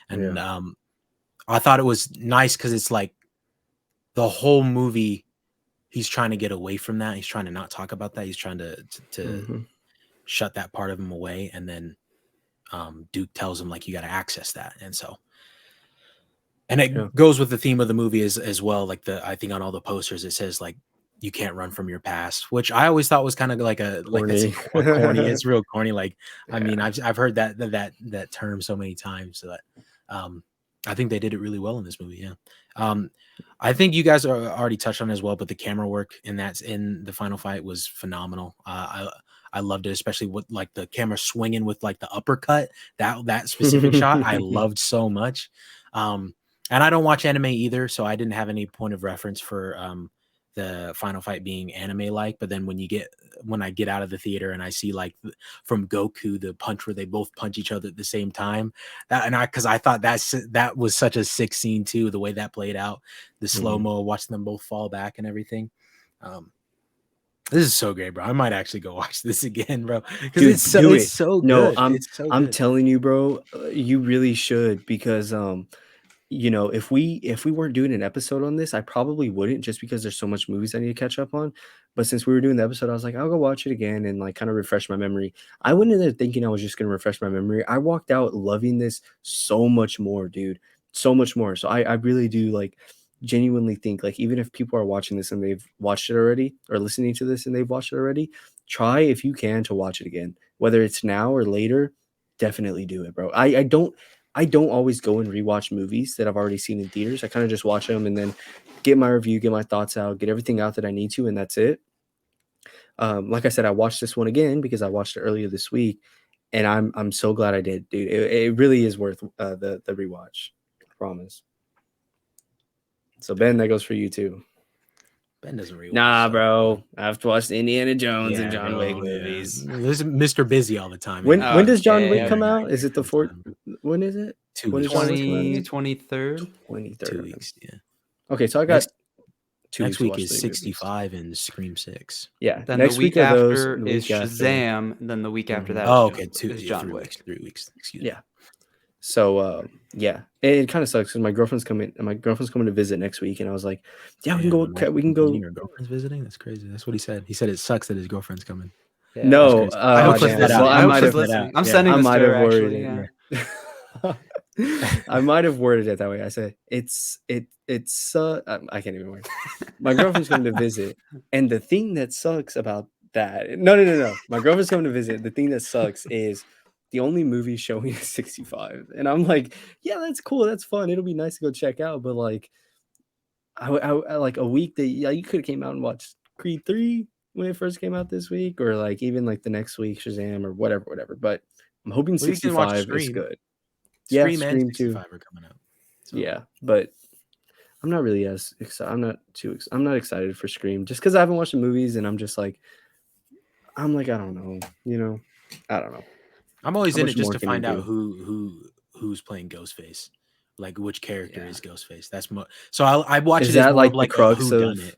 And I thought it was nice because it's like the whole movie he's trying to get away from that. He's trying to not talk about that. He's trying to shut that part of him away. And then Duke tells him like, you got to access that. And it goes with the theme of the movie as well. Like I think on all the posters, it says like, you can't run from your past, which I always thought was kind of like corny. Corny. It's real corny. Like, I mean, I've heard that term so many times, so that I think they did it really well in this movie. Yeah. I think you guys are already touched on it as well, but the camera work in the final fight was phenomenal. I loved it, especially with like the camera swinging with like the uppercut, that specific shot I loved so much. And I don't watch anime either, so I didn't have any point of reference for the final fight being anime like. But then when I get out of the theater and I see like from Goku the punch where they both punch each other at the same time, because I thought that was such a sick scene too, the way that played out, the slow-mo, watching them both fall back and everything. This is so great, bro. I might actually go watch this again, bro, because it's so no, good. I'm telling you, bro, you really should, because if we weren't doing an episode on this, I probably wouldn't, just because there's so much movies I need to catch up on. But since we were doing the episode, I was like, I'll go watch it again and like kind of refresh my memory. I went in there thinking I was just gonna refresh my memory. I walked out loving this so much more, dude. So much more. So I really do like genuinely think like even if people are watching this and they've watched it already or listening to this and they've watched it already, try if you can to watch it again, whether it's now or later. Definitely do it, bro. I don't always go and rewatch movies that I've already seen in theaters. I kind of just watch them and then get my review, get my thoughts out, get everything out that I need to, and that's it. Like I said, I watched this one again because I watched it earlier this week, and I'm so glad I did, dude. It really is worth the rewatch. I promise. So Ben, that goes for you too. Ben doesn't rewatch. Nah, stuff. bro. I've watched Indiana Jones and Yeah, John bro, Wick yeah. movies. This is Mr. Busy all the time. When man. does John Okay, Wick come okay. out? Is it the fourth? When is it? 2 When weeks. does John Wick come out 20, again? 23rd. 23rd. 2 weeks. Yeah. Okay, so I got Next, 2 next weeks to week watch is 3 movies. 65 and Scream 6. Yeah, Then next the week are those, after and the is week after- Shazam. And then the week after Mhm. that Oh, is okay. is John 3 Wick. weeks. 3 weeks. Excuse me. Yeah. So yeah, it kind of sucks because my girlfriend's coming to visit next week, and I was like, yeah, we can go. We can go. Your girlfriend's visiting. That's crazy. That's what he said. He said it sucks that his girlfriend's coming. Yeah. No, That's crazy. I hope damn. she's that Well, out. I I hope might she's have. listening. I'm Yeah. sending I this might to her have worded actually. it. Yeah. I might have worded it that way. I said it's I can't even word. My girlfriend's coming to visit, and the thing that sucks about that, no. My girlfriend's coming to visit. The thing that sucks is the only movie showing is 65, and I'm like, yeah, that's cool, that's fun. It'll be nice to go check out, but like, I like a week that you could have came out and watched Creed 3 when it first came out this week, or like even like the next week Shazam or whatever. But I'm hoping Well, you can watch 65 is Scream. good. Yeah, Scream and Scream too. 65 are coming out. So. Yeah, but I'm not really as excited. I'm not excited for Scream just because I haven't watched the movies, and I'm like, I don't know, I don't know. I'm always How in much it just more to can you find out do? who's playing Ghostface, like which character Yeah. is Ghostface. That's so I watch Is it as that more like of the like a crux of? whodunit.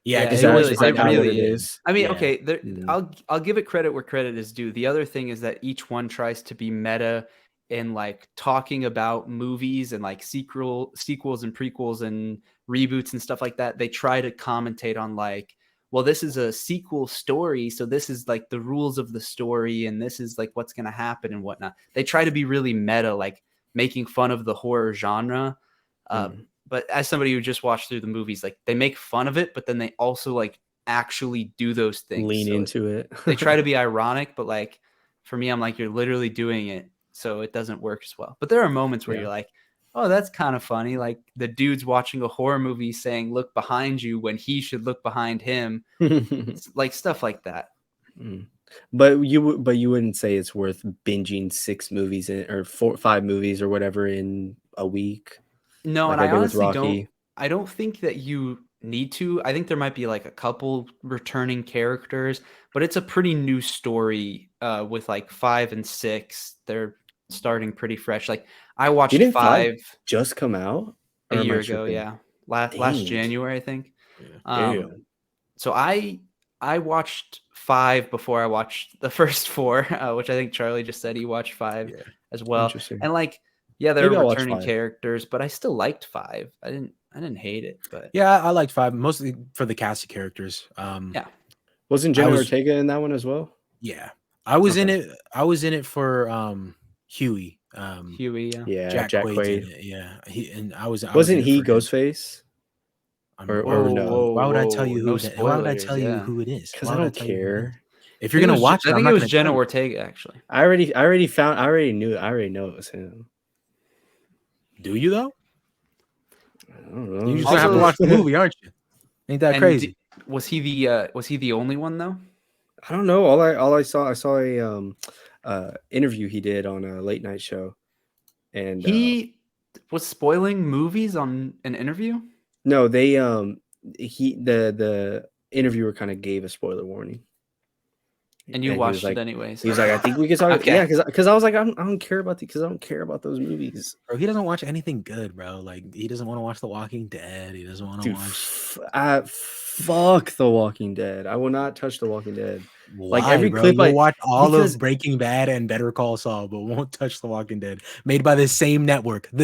Yeah, Yeah, because Is it that, really- is that it kind of what really it is. is? I mean, Yeah. okay, Mm. I'll give it credit where credit is due. The other thing is that each one tries to be meta and like talking about movies and like sequels and prequels and reboots and stuff like that. They try to commentate on like, well, this is a sequel story, so this is like the rules of the story, and this is like what's gonna happen and whatnot. They try to be really meta, like making fun of the horror genre. But as somebody who just watched through the movies, like they make fun of it, but then they also like actually do those things. Lean So into it. they try to be ironic, but like for me, I'm like, you're literally doing it, so it doesn't work as well. But there are moments where Yeah. you're like, oh, that's kind of funny. Like the dude's watching a horror movie saying, look behind you when he should look behind him. It's like stuff like that. But you wouldn't say it's worth binging 6 movies or 5 movies or whatever in a week. No, Like and I I did with honestly Rocky. I don't think that you need to. I think there might be like a couple returning characters, but it's a pretty new story with like 5 and 6. They're starting pretty fresh. Like I watched Didn't 5 just come out a Or am I year ago, tripping? yeah. Last Dang. January, I think. Damn. So I watched 5 before I watched the first 4, which I think Charlie just said he watched 5 Yeah. as well. Interesting. And like, yeah, there Maybe were I'll watch returning 5. characters, but I still liked 5. I didn't hate it, but Yeah, I liked 5 mostly for the cast of characters. Yeah. Wasn't I Jenna was- Ortega in that one as well? Yeah, I was in Okay. it. I was in it for Huey. Huey, yeah. Yeah, Jack Jack Quaid's in Quaid. it. Yeah, I was. Wasn't in it he for him. Ghostface? I'm Or- not- or no? Why would I tell you no who? Why would I spoilers, tell you yeah. who it is? Because Why I would don't tell you who it is? care. If you're gonna watch it, I I'm think not it was gonna Jenna tell you. Ortega actually. I already knew. I already know it was him. Do you though? I don't know. You're just gonna have to Also- watch the movie, aren't you? Ain't that And crazy? Was he the only one though? I don't know. All I saw a interview he did on a late night show, and He was spoiling movies on an interview? no, they the interviewer kind of gave a spoiler warning. And you he watched was like, it anyways. He was like, I think we can talk. Okay. Yeah, because I was like, I don't care about because I don't care about those movies. Bro, he doesn't watch anything good, bro. Like he doesn't want to watch The Walking Dead. He doesn't want to Dude, watch. fuck The Walking Dead. I will not touch The Walking Dead. Why, Like every bro? clip You'll watch all because- of Breaking Bad and Better Call Saul, but won't touch The Walking Dead. Made by the same network, bro.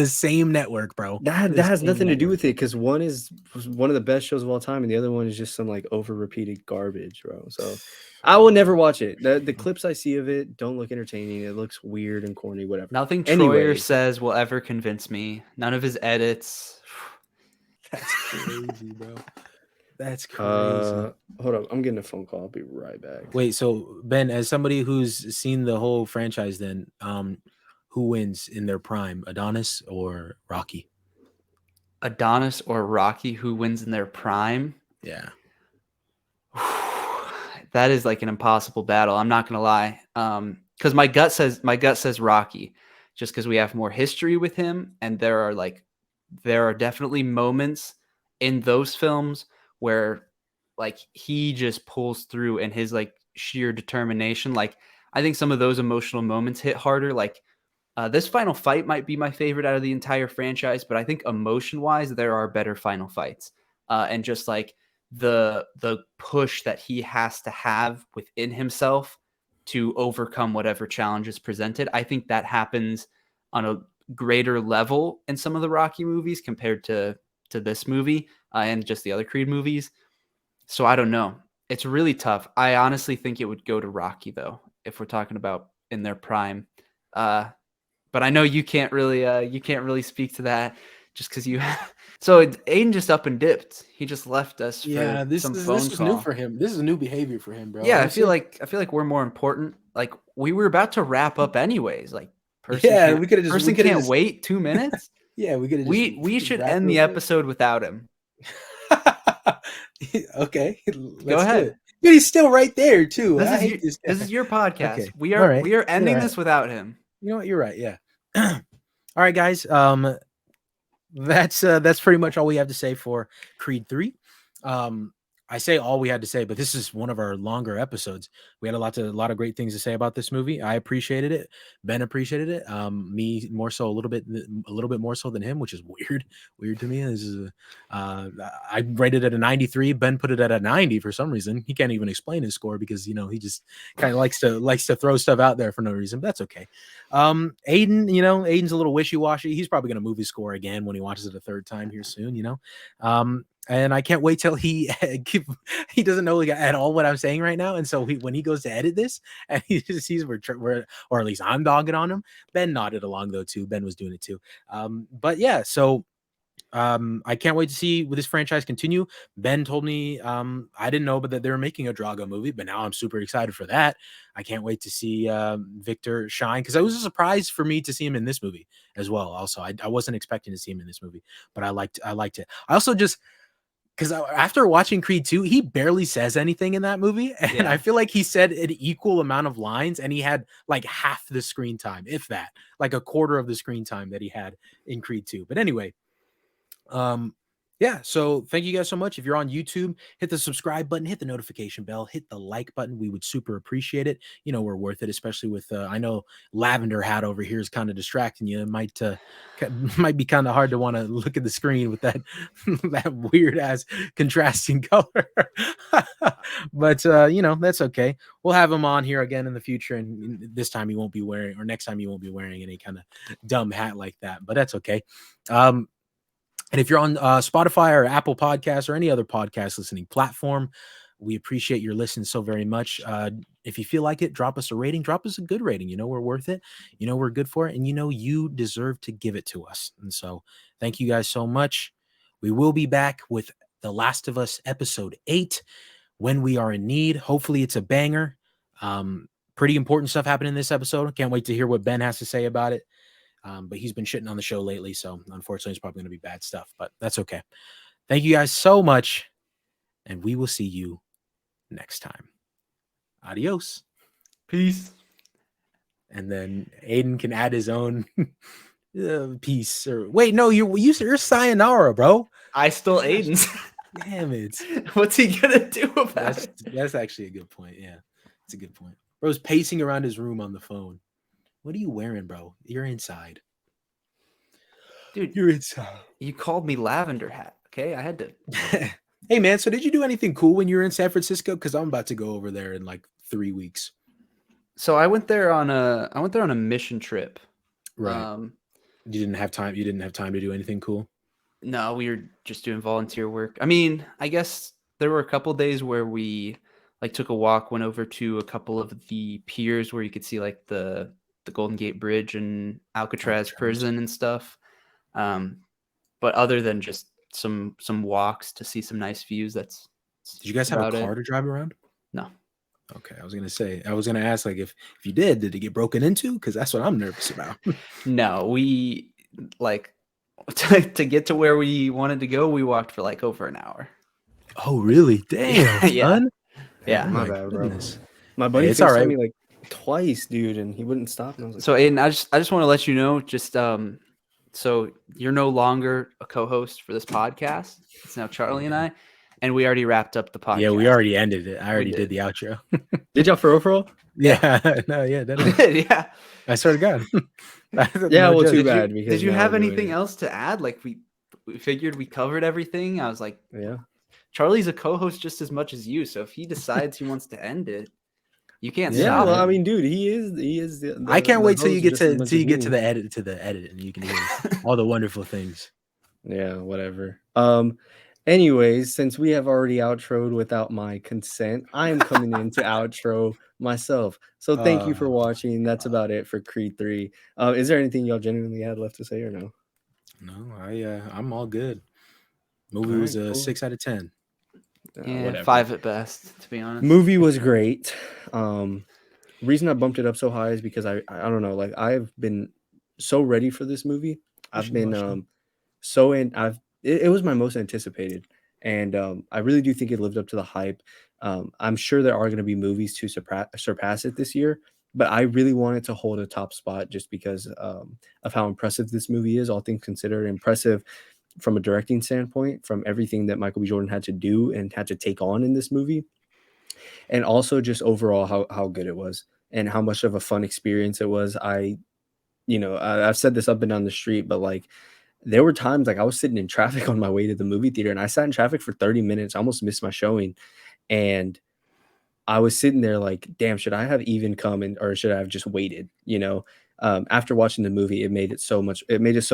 That The has same nothing to do network. with it because one was one of the best shows of all time, and the other one is just some like over repeated garbage, bro. So I will never watch it. The clips I see of it don't look entertaining. It looks weird and corny, whatever. Nothing Anyway. Troyer says will ever convince me. None of his edits. That's crazy, bro. That's crazy. Hold up. I'm getting a phone call. I'll be right back. Wait, so Ben, as somebody who's seen the whole franchise, then who wins in their prime, Adonis or Rocky? Adonis or Rocky, who wins in their prime? Yeah. That is like an impossible battle. I'm not gonna lie. Because my gut says Rocky, just because we have more history with him, and there are definitely moments in those films where like he just pulls through and his like sheer determination. Like I think some of those emotional moments hit harder. Like this final fight might be my favorite out of the entire franchise, but I think emotion wise, there are better final fights. And just like the push that he has to have within himself to overcome whatever challenge is presented, I think that happens on a greater level in some of the Rocky movies compared to this movie and just the other Creed movies. So I don't know. It's really tough. I honestly think it would go to Rocky though, if we're talking about in their prime. Uh, but I know you can't really speak to that just because you. So Aiden just up and dipped. He just left us Yeah, for this some is phone this is new call. for him. This is a new behavior for him, bro. Yeah, Honestly. I feel like we're more important. Like we were about to wrap up anyways. Like Yeah, we could have person can't wait 2 minutes. Yeah, we could have just We should wrapped end real the quick. episode without him. Okay, Go let's do ahead. it. Dude, he's still right there too. I hate this guy. This is your podcast. Okay, We all are right. ending You're right. this without him. You know what? You're right. Yeah. All right, guys. That's pretty much all we have to say for Creed 3. I say all we had to say, but this is one of our longer episodes. We had a lot of great things to say about this movie. I appreciated it. Ben appreciated it. Me more so, a little bit more so than him, which is weird to me. This is I rated it a 93. Ben put it at a 90 for some reason. He can't even explain his score because he just kind of likes to throw stuff out there for no reason. But that's okay. Aiden, Aiden's a little wishy-washy. He's probably gonna move his score again when he watches it a third time here soon. And I can't wait till he doesn't know at all what I'm saying right now. And so when he goes to edit this and he just sees or at least I'm dogging on him. Ben nodded along though too. Ben was doing it too. But yeah, so I can't wait to see this franchise continue. Ben told me I didn't know, but that they were making a Drago movie, but now I'm super excited for that. I can't wait to see Victor shine because it was a surprise for me to see him in this movie as well. Also, I wasn't expecting to see him in this movie, but I liked it. I also just because after watching Creed 2, he barely says anything in that movie. And Yeah. I feel like he said an equal amount of lines and he had like half the screen time, if that, like a quarter of the screen time that he had in Creed 2. But anyway, yeah, so thank you guys so much. If you're on YouTube, hit the subscribe button, hit the notification bell, hit the like button. We would super appreciate it. We're worth it, especially with I know Lavender Hat over here is kind of distracting you. It might be kind of hard to want to look at the screen with that that weird ass contrasting color. But that's okay. We'll have him on here again in the future, and this time he won't be wearing, or next time he won't be wearing any kind of dumb hat like that. But that's okay. And if you're on Spotify or Apple Podcasts or any other podcast listening platform, we appreciate your listen so very much. If you feel like it, drop us a rating, drop us a good rating. We're worth it. We're good for it. And you deserve to give it to us. And so thank you guys so much. We will be back with The Last of Us episode 8 when we are in need. Hopefully it's a banger. Pretty important stuff happened in this episode. Can't wait to hear what Ben has to say about it. But he's been shitting on the show lately, so unfortunately it's probably going to be bad stuff, but that's okay. Thank you guys so much, and we will see you next time. Adios. Peace. And then Aiden can add his own piece. Or wait, no, you're sayonara, bro. I stole Aiden's. Damn it. What's he gonna do about it? That's actually a good point. Yeah, it's a good point. Bro's pacing around his room on the phone. What are you wearing, bro? You're inside. Dude, you're inside. You called me Lavender Hat. Okay, I had to. Hey, man. So did you do anything cool when you were in San Francisco? Because I'm about to go over there in like 3 weeks. So I went there on a mission trip. Right. You didn't have time. You didn't have time to do anything cool. No, we were just doing volunteer work. I mean, I guess there were a couple days where we like took a walk, went over to a couple of the piers where you could see like the Golden Gate Bridge and Alcatraz prison and stuff. But other than just some walks to see some nice views. That's Did you guys have a about it. car to drive around? No. Okay, I was gonna ask, like, if you did it get broken into? Because that's what I'm nervous about. No, we like to get to where we wanted to go. We walked for like over an hour. Oh, really? Damn, Yeah. son. Yeah. Oh My my bad, bro. goodness. My buddy it's all FaceTimed right. me like twice, dude, and he wouldn't stop. And I was like, So Aiden, I just want to let you know, just so you're no longer a co-host for this podcast. It's now Charlie and I, and we already wrapped up the podcast. Yeah, we already ended it. I already did. did the outro. did y'all for real? Yeah, no, yeah, We did, yeah. I swear to God. Yeah, well, joke. too bad. Because Did you now have we're doing anything it. else to add? Like we figured we covered everything. I was like, Yeah. Charlie's a co-host just as much as you. So if he decides he wants to end it, you can't Yeah, stop well, him. I mean, dude, he is the I can't the wait till you host get just as to much till you as get me. to the edit, and you can hear all the wonderful things. Yeah, whatever. Anyways, since we have already outroed without my consent, I am coming in to outro myself. So thank you for watching. That's about it for Creed 3. Is there anything y'all genuinely had left to say or no? No, I'm all good. Movie All was right, a cool. 6 out of 10. Yeah, Whatever. 5 at best, to be honest. Movie was great. Reason I bumped it up so high is because I don't know, like I've been so ready for this movie. I've been it was my most anticipated, and I really do think it lived up to the hype. I'm sure there are going to be movies to surpass it this year, but I really wanted to hold a top spot just because of how impressive this movie is. All things considered, impressive from a directing standpoint, from everything that Michael B. Jordan had to do and had to take on in this movie, and also just overall how good it was and how much of a fun experience it was. I've said this up and down the street, but like there were times like I was sitting in traffic on my way to the movie theater and I sat in traffic for 30 minutes. I almost missed my showing. And I was sitting there like, damn, should I have even come or should I have just waited? After watching the movie, it made it so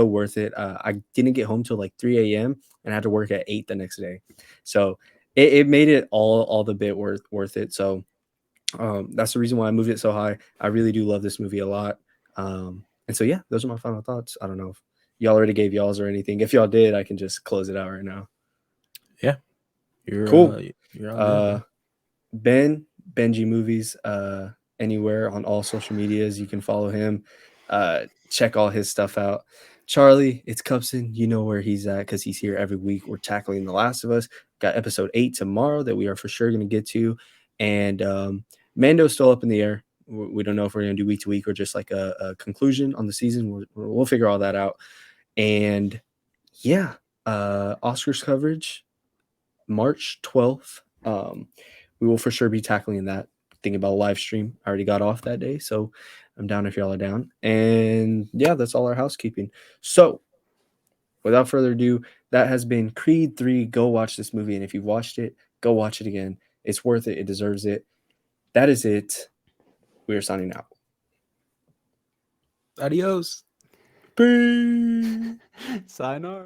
worth it. I didn't get home till like 3 a.m. and I had to work at 8 the next day. So it made it all the bit worth it. So that's the reason why I moved it so high. I really do love this movie a lot. And so, yeah, those are my final thoughts. I don't know if y'all already gave y'all's or anything. If y'all did, I can just close it out right now. Yeah. You're cool. You're on Benji Movies, anywhere on all social medias. You can follow him. Check all his stuff out. Charlie, it's Cupson. You know where he's at because he's here every week. We're tackling The Last of Us. Got episode 8 tomorrow that we are for sure going to get to. And Mando's still up in the air. We don't know if we're going to do week to week or just like a conclusion on the season. We'll figure all that out. And yeah, Oscars coverage, March 12th. We will for sure be tackling that. Thinking about a live stream. I already got off that day, so I'm down if y'all are down. And yeah, that's all our housekeeping. So without further ado, that has been Creed 3. Go watch this movie. And if you've watched it, go watch it again. It's worth it. It deserves it. That is it. We are signing out. Adios. Peace. Sayonara.